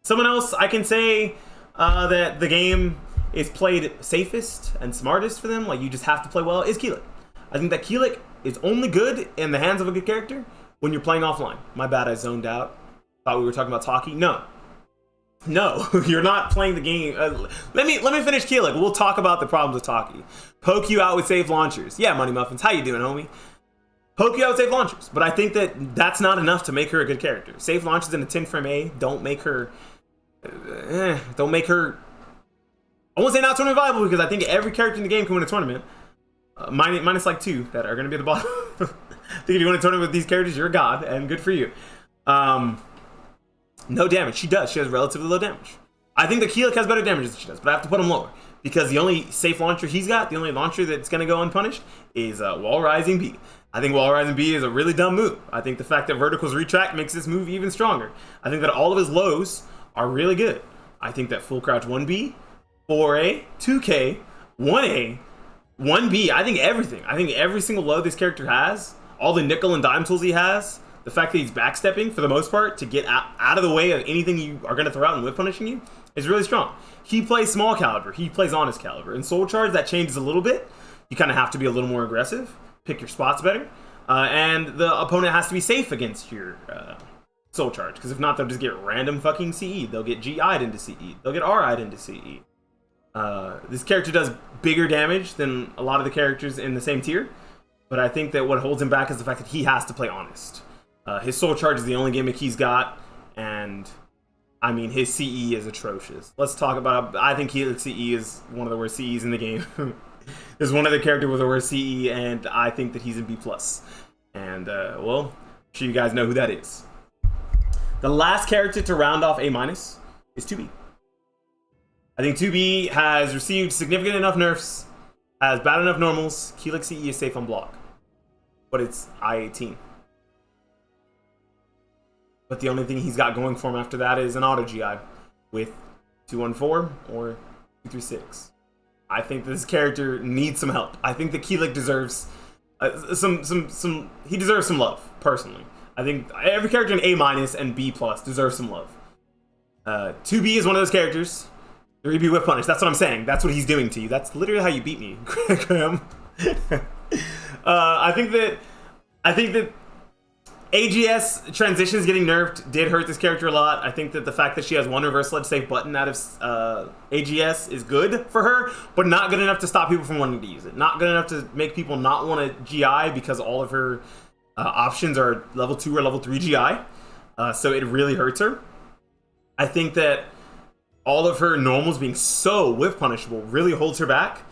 Someone else, I can say that the game is played safest and smartest for them, like you just have to play well, is Keelik. I think that Keelik is only good in the hands of a good character when you're playing offline. My bad, I zoned out. Thought we were talking about Taki. No, you're not playing the game. Let me finish Keelik. We'll talk about the problems with Taki. Poke you out with safe launchers. Yeah, Money Muffins, how you doing, homie? Poke you out with safe launchers, but I think that that's not enough to make her a good character. Safe launches in a 10 frame A don't make her. Don't make her. I won't say not tournament viable because I think every character in the game can win a tournament. Minus like 2 that are going to be at the bottom. I think if you win a tournament with these characters, you're a god, and good for you. No damage. She does. She has relatively low damage. I think the Keelik has better damage than she does, but I have to put him lower because the only safe launcher he's got, the only launcher that's going to go unpunished, is Wall Rising B. I think Wall Rising B is a really dumb move. I think the fact that Verticals retract makes this move even stronger. I think that all of his lows are really good. I think that Full Crouch 1B, 4A, 2K, 1A, 1B, I think everything. I think every single low this character has, all the nickel and dime tools he has, the fact that he's backstepping for the most part to get out of the way of anything you are going to throw out and whip punishing you is really strong. He plays small caliber. He plays honest caliber. In Soul Charge, that changes a little bit. You kind of have to be a little more aggressive, pick your spots better, and the opponent has to be safe against your Soul Charge, because if not, they'll just get random fucking CE. They'll get GI'd into CE. They'll get RI'd into CE. This character does bigger damage than a lot of the characters in the same tier, but I think that what holds him back is the fact that he has to play honest. His Soul Charge is the only gimmick he's got, and I mean, his CE is atrocious. Let's talk about, I think Helix CE is one of the worst CEs in the game. There's one other character with a worse CE, and I think that he's in B+. And, well, I'm sure you guys know who that is. The last character to round off A- is 2B. I think 2B has received significant enough nerfs, has bad enough normals. Helix CE is safe on block, but it's I-18. But the only thing he's got going for him after that is an auto GI with 214 or 236. I think this character needs some help. I think that Keelik deserves he deserves some love, personally. I think every character in A- and B+ deserves some love. 2B is one of those characters. 3B whip punish. That's what I'm saying. That's what he's doing to you. That's literally how you beat me, Graham. I think that AGS transitions getting nerfed did hurt this character a lot. I think that the fact that she has one reverse ledge safe button out of AGS is good for her, but not good enough to stop people from wanting to use it. Not good enough to make people not want to GI because all of her options are level 2 or level 3 GI. So it really hurts her. I think that all of her normals being so whiff punishable really holds her back.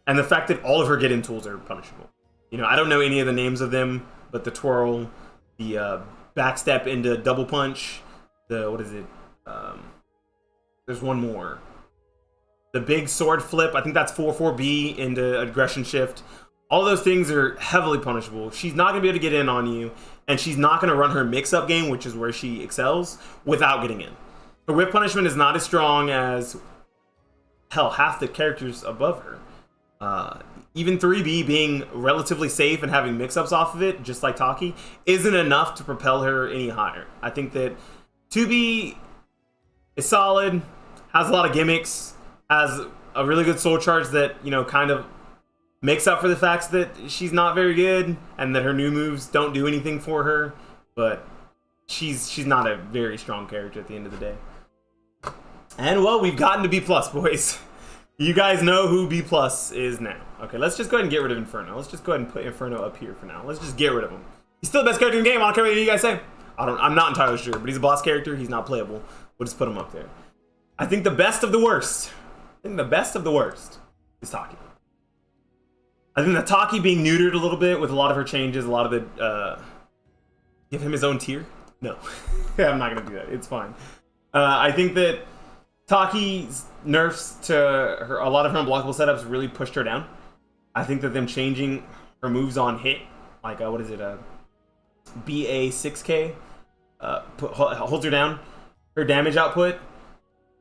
And the fact that all of her get-in tools are punishable. You know, I don't know any of the names of them, but the twirl, the backstep into double punch, the, what is it? There's one more. The big sword flip, I think that's 4-4B into aggression shift. All those things are heavily punishable. She's not going to be able to get in on you, and she's not going to run her mix-up game, which is where she excels, without getting in. Her whip punishment is not as strong as, hell, half the characters above her. Even 3B being relatively safe and having mix-ups off of it, just like Taki, isn't enough to propel her any higher. I think that 2B is solid, has a lot of gimmicks, has a really good soul charge that, you know, kind of makes up for the fact that she's not very good and that her new moves don't do anything for her, but she's not a very strong character at the end of the day. And, well, we've gotten to B+, boys. You guys know who B+ is now. Okay, let's just go ahead and get rid of Inferno. Let's just go ahead and put Inferno up here for now. Let's just get rid of him. He's still the best character in the game. I don't care what you guys say. I'm not entirely sure, but he's a boss character. He's not playable. We'll just put him up there. I think the best of the worst. Is Taki. I think that Taki being neutered a little bit with a lot of her changes, a lot of the... give him his own tier? No. I'm not going to do that. It's fine. I think that Taki's nerfs to her, a lot of her unblockable setups really pushed her down. I think that them changing her moves on hit, like, what is it, BA6K, holds her down. Her damage output,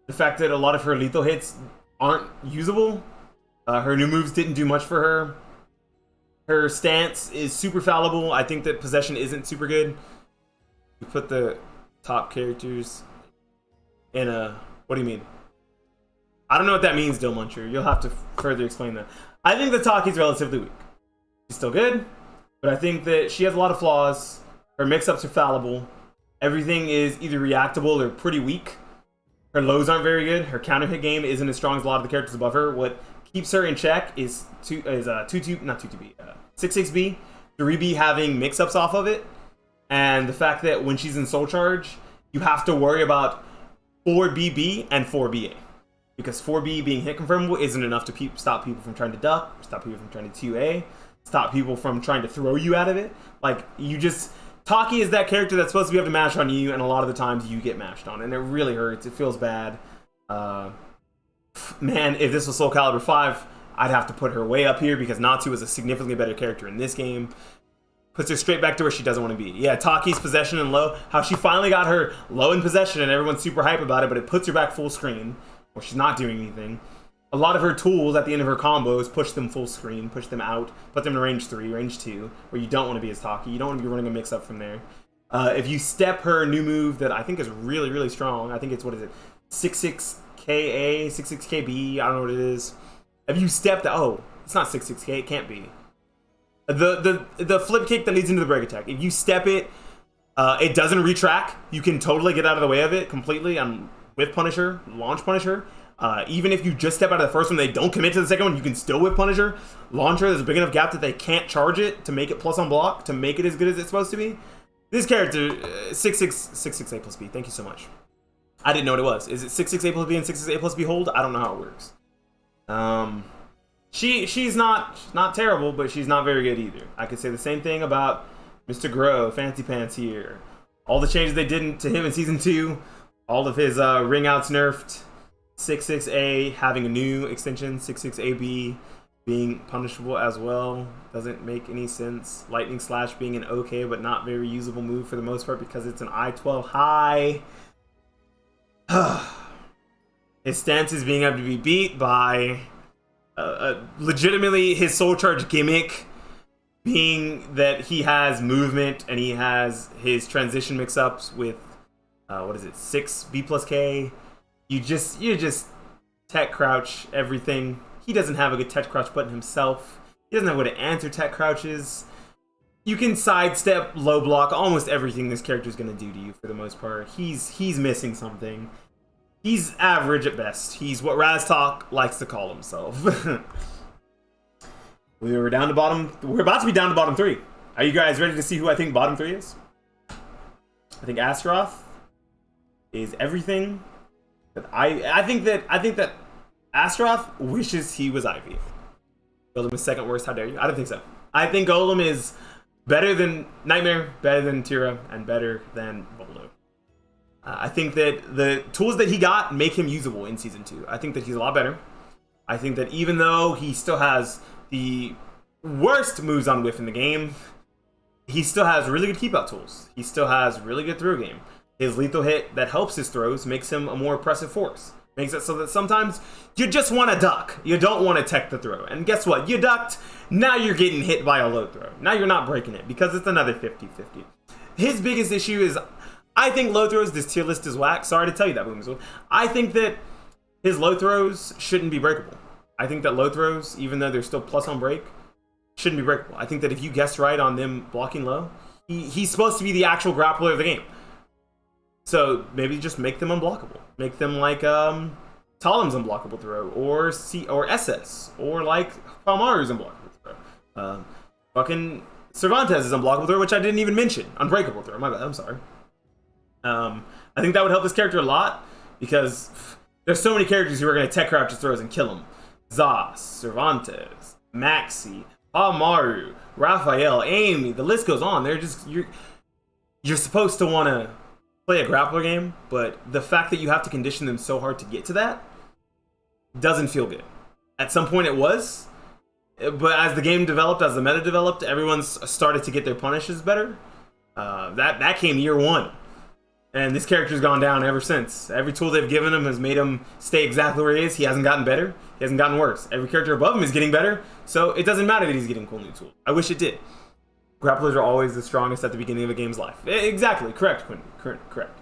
the fact that a lot of her lethal hits aren't usable. Her new moves didn't do much for her. Her stance is super fallible. I think that possession isn't super good. We put the top characters in a... What do you mean? I don't know what that means, Dill Muncher. You'll have to further explain that. I think that Taki's relatively weak. She's still good, but I think that she has a lot of flaws. Her mix-ups are fallible. Everything is either reactable or pretty weak. Her lows aren't very good. Her counter hit game isn't as strong as a lot of the characters above her. What keeps her in check is 6-6B, 3B having mix-ups off of it, and the fact that when she's in Soul Charge, you have to worry about 4BB and 4BA. Because 4B being hit confirmable isn't enough to stop people from trying to duck, stop people from trying to 2A, stop people from trying to throw you out of it. Like, you just... Taki is that character that's supposed to be able to mash on you, and a lot of the times you get mashed on, and it really hurts. It feels bad. Man, if this was Soulcalibur 5, I'd have to put her way up here because Natsu is a significantly better character in this game. Puts her straight back to where she doesn't want to be. Yeah, Taki's possession and low, how she finally got her low in possession and everyone's super hype about it, but it puts her back full screen, or she's not doing anything. A lot of her tools at the end of her combos push them full screen, push them out, put them in range 3, range 2, where you don't want to be as Taki. You don't want to be running a mix-up from there. If you step her new move that I think is really, really strong, I think it's, 66KA, 66KB, I don't know what it is. If you step the, oh, it's not 66K, it can't be. The flip kick that leads into the break attack. If you step it, it doesn't retrack. You can totally get out of the way of it completely on Whiff Punisher, Launch Punisher. Even if you just step out of the first one, they don't commit to the second one, you can still Whiff Punisher. Launcher, there's a big enough gap that they can't charge it to make it plus on block, to make it as good as it's supposed to be. This character, 66A plus B, thank you so much. I didn't know what it was. Is it 66A plus B and 66A plus B hold? I don't know how it works. She's not terrible, but she's not very good either. I could say the same thing about Mr. Grow, Fancy Pants here. All the changes they did to him in Season 2, all of his ring outs nerfed, 66A having a new extension, 66AB being punishable as well, doesn't make any sense. Lightning Slash being an okay but not very usable move for the most part because it's an I-12 high. His stance is being able to be beat by legitimately his Soul Charge gimmick being that he has movement and he has his transition mix-ups with 6B plus K. You just tech crouch everything. He doesn't have a good tech crouch button himself. He doesn't know what to answer tech crouches. You can sidestep, low block, almost everything this character is going to do to you for the most part. He's missing something. He's average at best. He's what Raztalk likes to call himself. We're about to be down to bottom 3. Are you guys ready to see who I think bottom 3 is? I think Astaroth is everything. But I think that Astaroth wishes he was Ivy. Golem is second worst. How dare you? I don't think so. I think Golem is better than Nightmare, better than Tira, and better than Voldo. I think that the tools that he got make him usable in Season 2. I think that he's a lot better. I think that even though he still has the worst moves on Whiff in the game, he still has really good keep out tools. He still has really good throw game. His lethal hit that helps his throws makes him a more oppressive force. Makes it so that sometimes you just want to duck. You don't want to tech the throw. And guess what? You ducked. Now you're getting hit by a low throw. Now you're not breaking it because it's another 50-50. His biggest issue is, I think low throws, this tier list is whack. Sorry to tell you that, Boomswood. I think that his low throws shouldn't be breakable. I think that low throws, even though they're still plus on break, shouldn't be breakable. I think that if you guessed right on them blocking low, he's supposed to be the actual grappler of the game. So maybe just make them unblockable. Make them like Talem's unblockable throw, or SS, or like Palmaru's unblockable throw. Fucking Cervantes is unblockable throw, which I didn't even mention. Unbreakable throw. My bad. I'm sorry. I think that would help this character a lot because there's so many characters who are going to tech crouch his throws and kill him. Zos, Cervantes, Maxi, Palmaru, Raphael, Amy. The list goes on. They're just you're supposed to want to play a grappler game, but the fact that you have to condition them so hard to get to that doesn't feel good. At some point it was, but as the game developed, as the meta developed, everyone's started to get their punishes better. That came year 1. And this character's gone down ever since. Every tool they've given him has made him stay exactly where he is. He hasn't gotten better. He hasn't gotten worse. Every character above him is getting better, so it doesn't matter that he's getting cool new tools. I wish it did. Grapplers are always the strongest at the beginning of a game's life. Exactly. Correct, Quentin. Correct.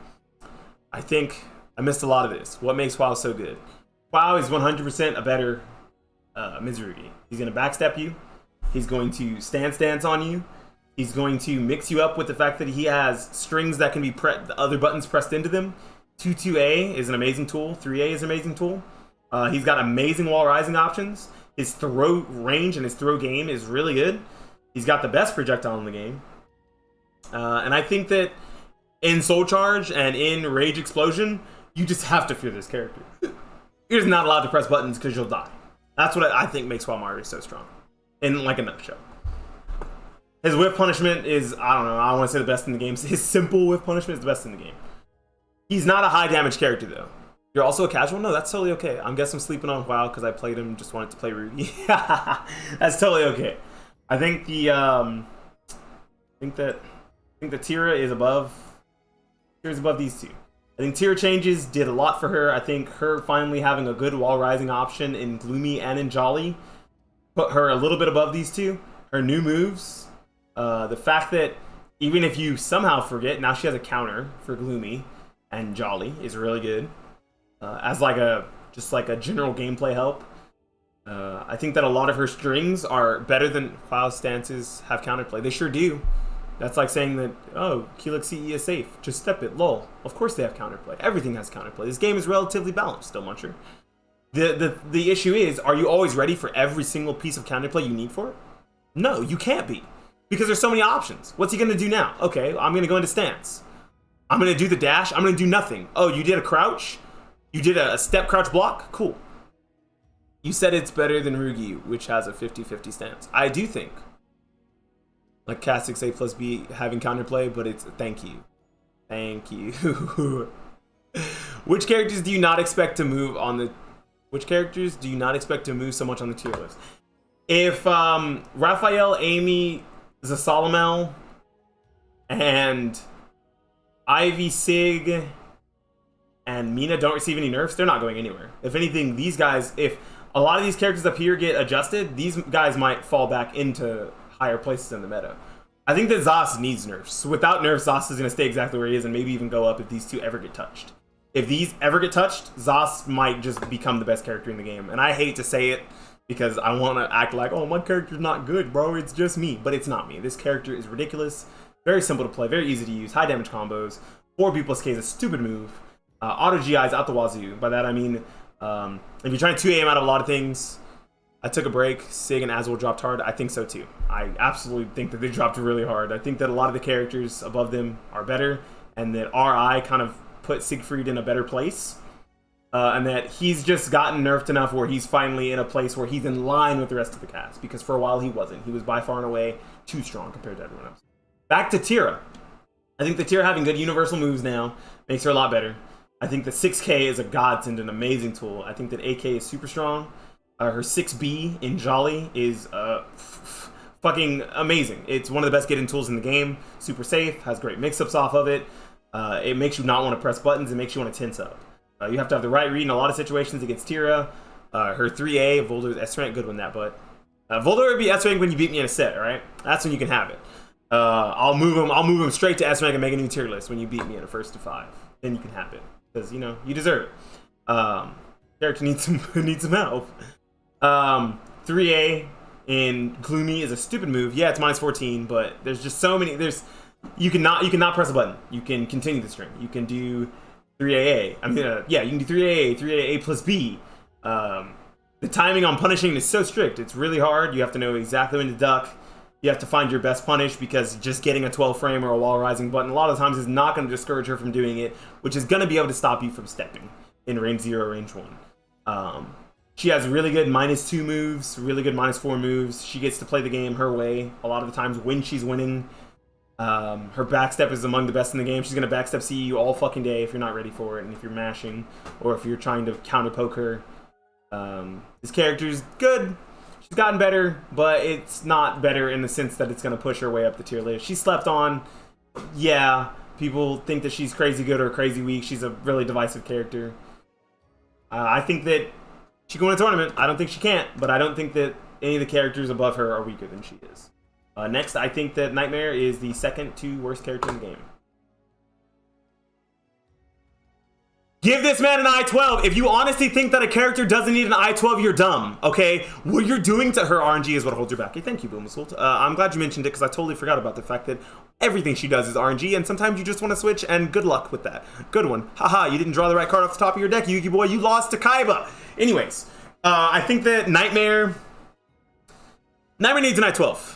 I think I missed a lot of this. What makes WoW so good? Wow is 100% a better Mizurugi. He's going to backstep you. He's going to stance on you. He's going to mix you up with the fact that he has strings that can be the other buttons pressed into them. 2-2A is an amazing tool. 3A is an amazing tool. He's got amazing wall rising options. His throw range and his throw game is really good. He's got the best projectile in the game. And I think that in Soul Charge and in Rage Explosion, you just have to fear this character. You're just not allowed to press buttons because you'll die. That's what I think makes Wild Mario so strong. In like a nutshell. His whiff punishment is, I don't know, I don't want to say the best in the game. His simple whiff punishment is the best in the game. He's not a high damage character though. You're also a casual? No, that's totally okay. I guess I'm sleeping on WoW because I played him, just wanted to play Ruby. That's totally okay. I think the I think the Tira is above these two. I think Tira changes did a lot for her. I think her finally having a good wall rising option in Gloomy and in Jolly put her a little bit above these two. Her new moves, the fact that even if you somehow forget, now she has a counter for Gloomy and Jolly is really good. As like just like a general gameplay help. I think that a lot of her strings are better than WoW stances have counterplay. They sure do. That's like saying that, oh, Keylix CE is safe. Just step it. Lol. Of course they have counterplay. Everything has counterplay. This game is relatively balanced still, Muncher. The issue is, are you always ready for every single piece of counterplay you need for it? No, you can't be. Because there's so many options. What's he going to do now? Okay, I'm going to go into stance. I'm going to do the dash. I'm going to do nothing. Oh, you did a crouch? You did a step crouch block? Cool. You said it's better than Rugi, which has a 50-50 stance. I do think. Like Castix A plus B having counterplay, but it's thank you. Thank you. Which characters do you not expect to move on the... Which characters do you not expect to move so much on the tier list? If Raphael, Amy, Zasalamel, and Ivy, Sig, and Mina don't receive any nerfs, they're not going anywhere. If anything, these guys, if a lot of these characters up here get adjusted, these guys might fall back into higher places in the meta. I think that Zos needs nerfs. Without nerfs, Zos is going to stay exactly where he is and maybe even go up if these two ever get touched. If these ever get touched, Zos might just become the best character in the game. And I hate to say it because I want to act like, oh, my character's not good, bro. It's just me. But it's not me. This character is ridiculous. Very simple to play. Very easy to use. High damage combos. 4B plus K is a stupid move. Auto GI is out the wazoo. By that I mean, if you're trying to 2 aim out of a lot of things, I took a break. Sig and Azul dropped hard. I think so too. I absolutely think that they dropped really hard. I think that a lot of the characters above them are better, and that RI kind of put Siegfried in a better place, and that he's just gotten nerfed enough where he's finally in a place where he's in line with the rest of the cast, because for a while he wasn't. He was by far and away too strong compared to everyone else. Back to Tira. I think the Tira having good universal moves now makes her a lot better. I think the 6K is a godsend, an amazing tool. I think that AK is super strong. Her 6B in Jolly is fucking amazing. It's one of the best get-in tools in the game. Super safe, has great mix-ups off of it. It makes you not want to press buttons. It makes you want to tense up. You have to have the right read in a lot of situations against Tira. Her 3A, Volder's S-rank, good one that, but Volder would be S-rank when you beat me in a set, right? That's when you can have it. I'll move him straight to S-rank and make a new tier list when you beat me in a 1st to 5. Then you can have it. Because, you know, you deserve it. Character needs some help. 3A in Gloomy is a stupid move. Yeah, it's minus 14, but there's just so many. You cannot press a button. You can continue the string. You can do 3AA. I mean, yeah, you can do 3AA, 3AA plus B. The timing on punishing is so strict. It's really hard. You have to know exactly when to duck. You have to find your best punish, because just getting a 12 frame or a wall rising button a lot of times is not going to discourage her from doing it, which is going to be able to stop you from stepping in range 0, range 1. She has really good -2 moves, really good -4 moves. She gets to play the game her way a lot of the times when she's winning. Her backstep is among the best in the game. She's going to backstep CE you all fucking day if you're not ready for it, and if you're mashing, or if you're trying to counter poke her. This character's good. She's gotten better, but it's not better in the sense that it's going to push her way up the tier list. She's slept on. Yeah, people think that she's crazy good or crazy weak. She's a really divisive character. I think that she can win a tournament. I don't think she can't, but I don't think that any of the characters above her are weaker than she is. Next, I think that Nightmare is the second to worst character in the game. Give this man an I-12. If you honestly think that a character doesn't need an I-12, you're dumb, okay? What you're doing to her RNG is what holds her back. Hey, thank you, Boomasult. I'm glad you mentioned it because I totally forgot about the fact that everything she does is RNG, and sometimes you just want to switch, and good luck with that. Good one. Haha, you didn't draw the right card off the top of your deck, Yugi boy. You lost to Kaiba. Anyways, I think that Nightmare needs an I-12.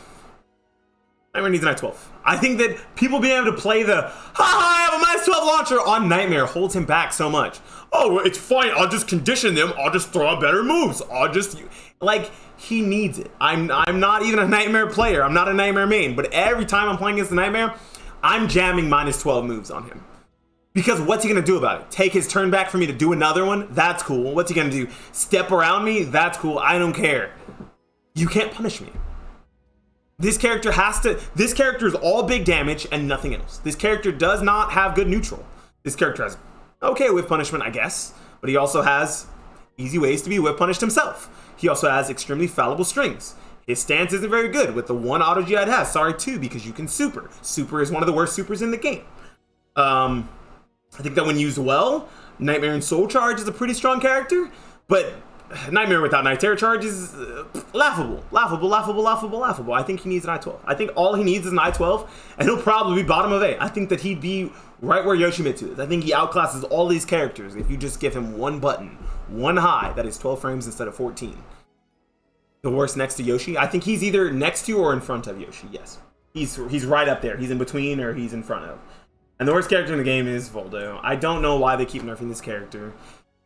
Nightmare needs an I-12. I think that people being able to play the I have a -12 launcher on Nightmare holds him back so much. Oh, it's fine. I'll just condition them. I'll just throw out better moves. I'll just like he needs it. I'm not even a Nightmare player. I'm not a Nightmare main. But every time I'm playing against the Nightmare, I'm jamming -12 moves on him. Because what's he gonna do about it? Take his turn back for me to do another one? That's cool. What's he gonna do? Step around me? That's cool. I don't care. You can't punish me. This character is all big damage and nothing else. This character does not have good neutral. This character has okay whiff punishment, I guess, but he also has easy ways to be whiff punished himself. He also has extremely fallible strings. His stance isn't very good with the one auto G it has. Sorry, two, because you can super. Super is one of the worst supers in the game. I think that when used well, Nightmare and Soul Charge is a pretty strong character, but Nightmare without Night Terror Charge is laughable. I think he needs an I-12. I think all he needs is an I-12, and he'll probably be bottom of 8. I think that he'd be right where Yoshimitsu is. I think he outclasses all these characters if you just give him one button, one high, that is 12 frames instead of 14. The worst next to Yoshi? I think he's either next to or in front of Yoshi, yes. He's right up there. He's in between or he's in front of. And the worst character in the game is Voldo. I don't know why they keep nerfing this character.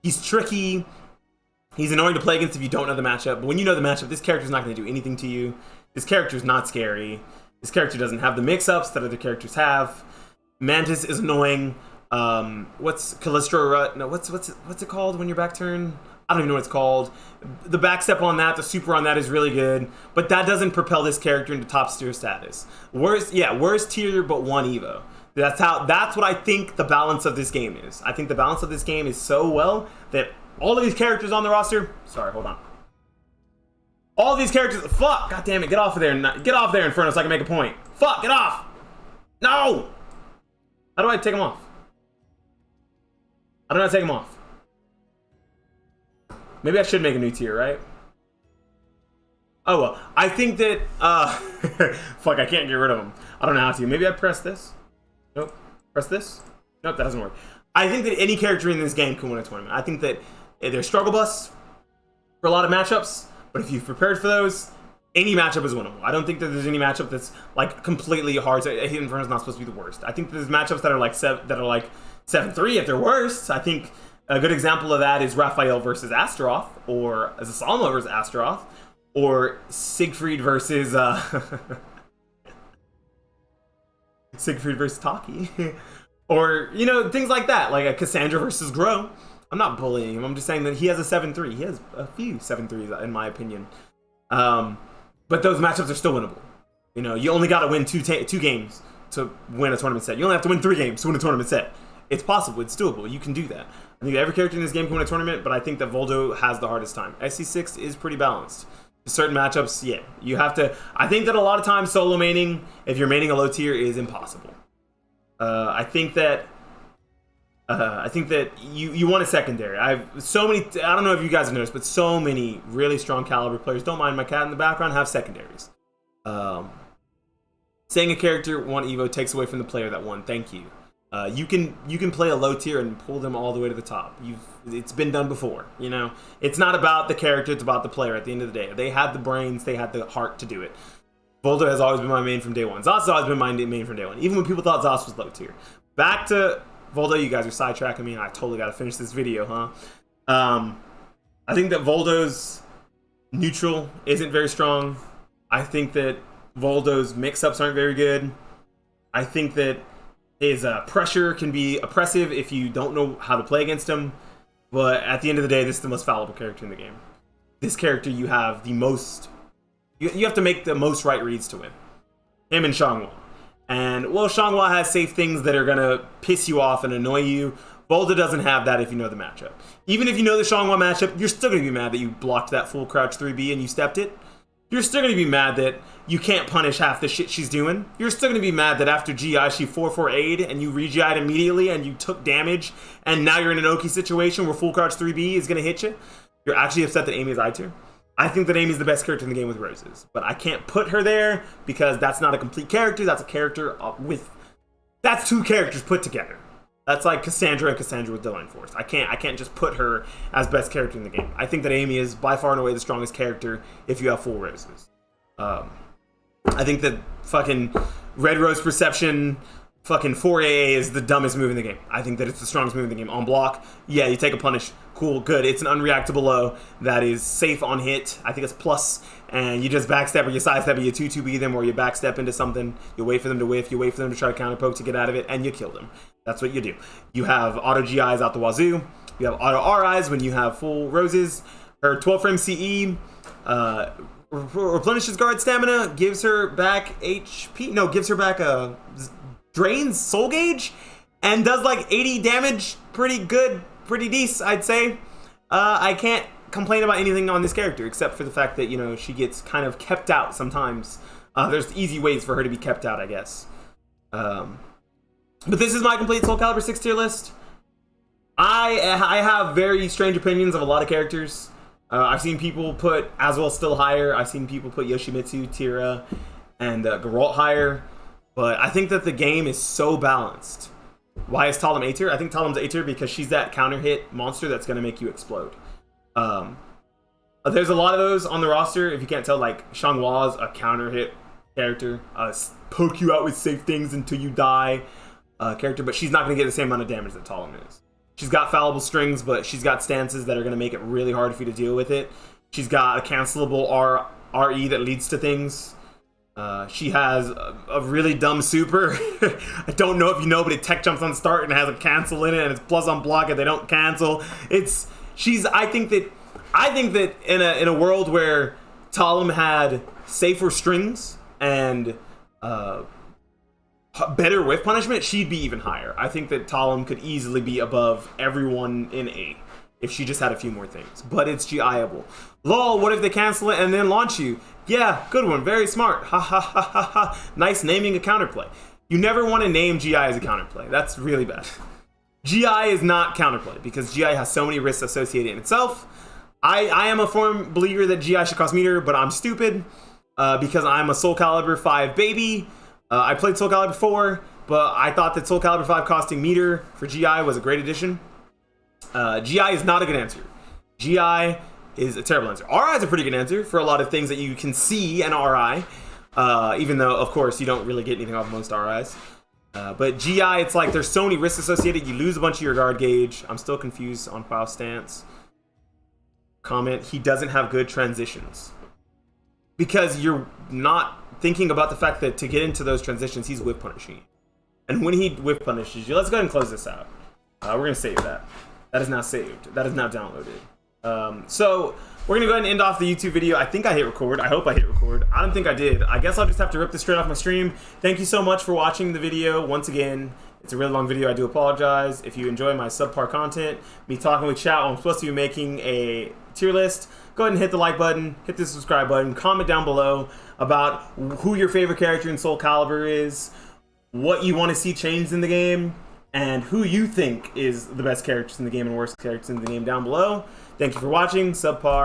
He's tricky. He's annoying to play against if you don't know the matchup, but when you know the matchup, this character's not going to do anything to you. This character's not scary. This character doesn't have the mix-ups that other characters have. Mantis is annoying. What's Callisto? No, what's it called when you're back turn? I don't even know what it's called. The backstep on that, the super on that is really good, but that doesn't propel this character into top tier status. Worst tier, but 1 Evo. That's what I think the balance of this game is. I think the balance of this game is so well that all of these characters on the roster. Sorry, hold on. All of these characters. Fuck! God damn it! Get off of there! Get off there, Inferno, so I can make a point. Fuck! Get off! No! How do I take them off? How do I take them off? Maybe I should make a new tier, right? Oh well. I think that. Fuck! I can't get rid of them. I don't know how to. Maybe I press this. Nope. Press this. Nope, that doesn't work. I think that any character in this game can win a tournament. I think that there's struggle bus for a lot of matchups, but if you've prepared for those, any matchup is winnable. I don't think that there's any matchup that's like completely hard. Hidden Inferno is not supposed to be the worst. I think there's matchups that are like 7-3 at their worst. I think a good example of that is Raphael versus Astaroth, or Zasalma versus Astaroth, or Siegfried versus Siegfried versus Taki. Or, you know, things like that, like a Cassandra versus Grow. I'm not bullying him. I'm just saying that he has a 7-3. He has a few 7-3s, in my opinion. But those matchups are still winnable. You know, you only got to win two games to win a tournament set. You only have to win 3 games to win a tournament set. It's possible. It's doable. You can do that. I think every character in this game can win a tournament, but I think that Voldo has the hardest time. SC6 is pretty balanced. Certain matchups, yeah. You have to... I think that a lot of times solo maining, if you're maining a low tier, is impossible. I think that you want a secondary. I don't know if you guys have noticed, but so many really strong caliber players, don't mind my cat in the background, have secondaries. Saying a character won Evo takes away from the player that won. Thank you. You can play a low tier and pull them all the way to the top. It's been done before. You know, it's not about the character, it's about the player. At the end of the day, they had the brains, they had the heart to do it. Voldo has always been my main from day one. Zos has always been my main from day one, even when people thought Zos was low tier. Back to Voldo, you guys are sidetracking me, and I totally got to finish this video, huh? I think that Voldo's neutral isn't very strong. I think that Voldo's mix-ups aren't very good. I think that his pressure can be oppressive if you don't know how to play against him. But at the end of the day, this is the most fallible character in the game. This character, you have the most... You have to make the most right reads to win. Him and Xianghua. And, well, Xianghua has safe things that are going to piss you off and annoy you. Voldo doesn't have that if you know the matchup. Even if you know the Xianghua matchup, you're still going to be mad that you blocked that full crouch 3B and you stepped it. you're still going to be mad that you can't punish half the shit she's doing. You're still going to be mad that after GI she 4-4-A'd and you re-GI'd immediately and you took damage and now you're in an Oki situation where full crouch 3B is going to hit you. You're actually upset that Amy is I tier. I think that Amy's the best character in the game with roses, but I can't put her there because that's not a complete character. That's a character that's two characters put together. That's like Cassandra and Cassandra with Divine Force. I can't just put her as best character in the game. I think that Amy is by far and away the strongest character if you have full roses. I think that fucking Red Rose Perception, fucking 4AA is the dumbest move in the game. I think that it's the strongest move in the game. On block, yeah, you take a punish. Cool, good. It's an unreactable low that is safe on hit. I think it's plus, and you just backstep or you sidestep or you 2-2B them or you backstep into something. You wait for them to whiff, you wait for them to try to counter poke to get out of it, and you kill them. That's what you do. You have auto GIs out the wazoo. You have auto RIs when you have full roses. Her 12 frame CE replenishes guard stamina, gives her back HP. No, gives her back a drains soul gauge, and does like 80 damage. Pretty good, pretty decent, I'd say. I can't complain about anything on this character except for the fact that, you know, she gets kind of kept out sometimes. There's easy ways for her to be kept out, I guess. But this is my complete Soulcalibur 6 tier list. I have very strange opinions of a lot of characters. I've seen people put Aswell still higher. I've seen people put Yoshimitsu, Tira, and Geralt higher. But I think that the game is so balanced. Why is Talum A tier? I think Talum's A tier because she's that counter hit monster that's going to make you explode. There's a lot of those on the roster. If you can't tell, like Shanghua's a counter hit character. Poke you out with safe things until you die character. But she's not going to get the same amount of damage that Talum is. She's got fallible strings, but she's got stances that are going to make it really hard for you to deal with it. She's got a cancelable RE that leads to things. She has a really dumb super. I don't know if you know, but it tech jumps on start and has a cancel in it, and it's plus on block and they don't cancel. I think that in a world where Talum had safer strings and better whiff punishment, she'd be even higher. I think that Talum could easily be above everyone in A if she just had a few more things. But it's GI-able. Lol, what if they cancel it and then launch you? Yeah, good one. Very smart. Ha ha ha ha ha. Nice naming a counterplay. You never want to name GI as a counterplay. That's really bad. GI is not counterplay because GI has so many risks associated in itself. I am a firm believer that GI should cost meter, but I'm stupid because I'm a Soulcalibur 5 baby. I played Soulcalibur 4, but I thought that Soulcalibur 5 costing meter for GI was a great addition. GI is not a good answer. GI is a terrible answer. RI is a pretty good answer for a lot of things that you can see in RI, even though, of course, you don't really get anything off most RIs. But GI, it's like there's so many risks associated. You lose a bunch of your guard gauge. I'm still confused on Pao stance. Comment, he doesn't have good transitions. Because you're not thinking about the fact that to get into those transitions, he's whiff punishing you. And when he whiff punishes you, let's go ahead and close this out. We're going to save that. That is now saved. That is now downloaded. So we're going to go ahead and end off the YouTube video. I think I hit record. I hope I hit record. I don't think I did. I guess I'll just have to rip this straight off my stream. Thank you so much for watching the video. Once again, it's a really long video. I do apologize. If you enjoy my SubpaR content, me talking with chat while I'm supposed to be making a tier list, go ahead and hit the like button, hit the subscribe button, comment down below about who your favorite character in Soulcalibur is, what you want to see changed in the game, and who you think is the best characters in the game and worst characters in the game down below. Thank you for watching. SubpaR.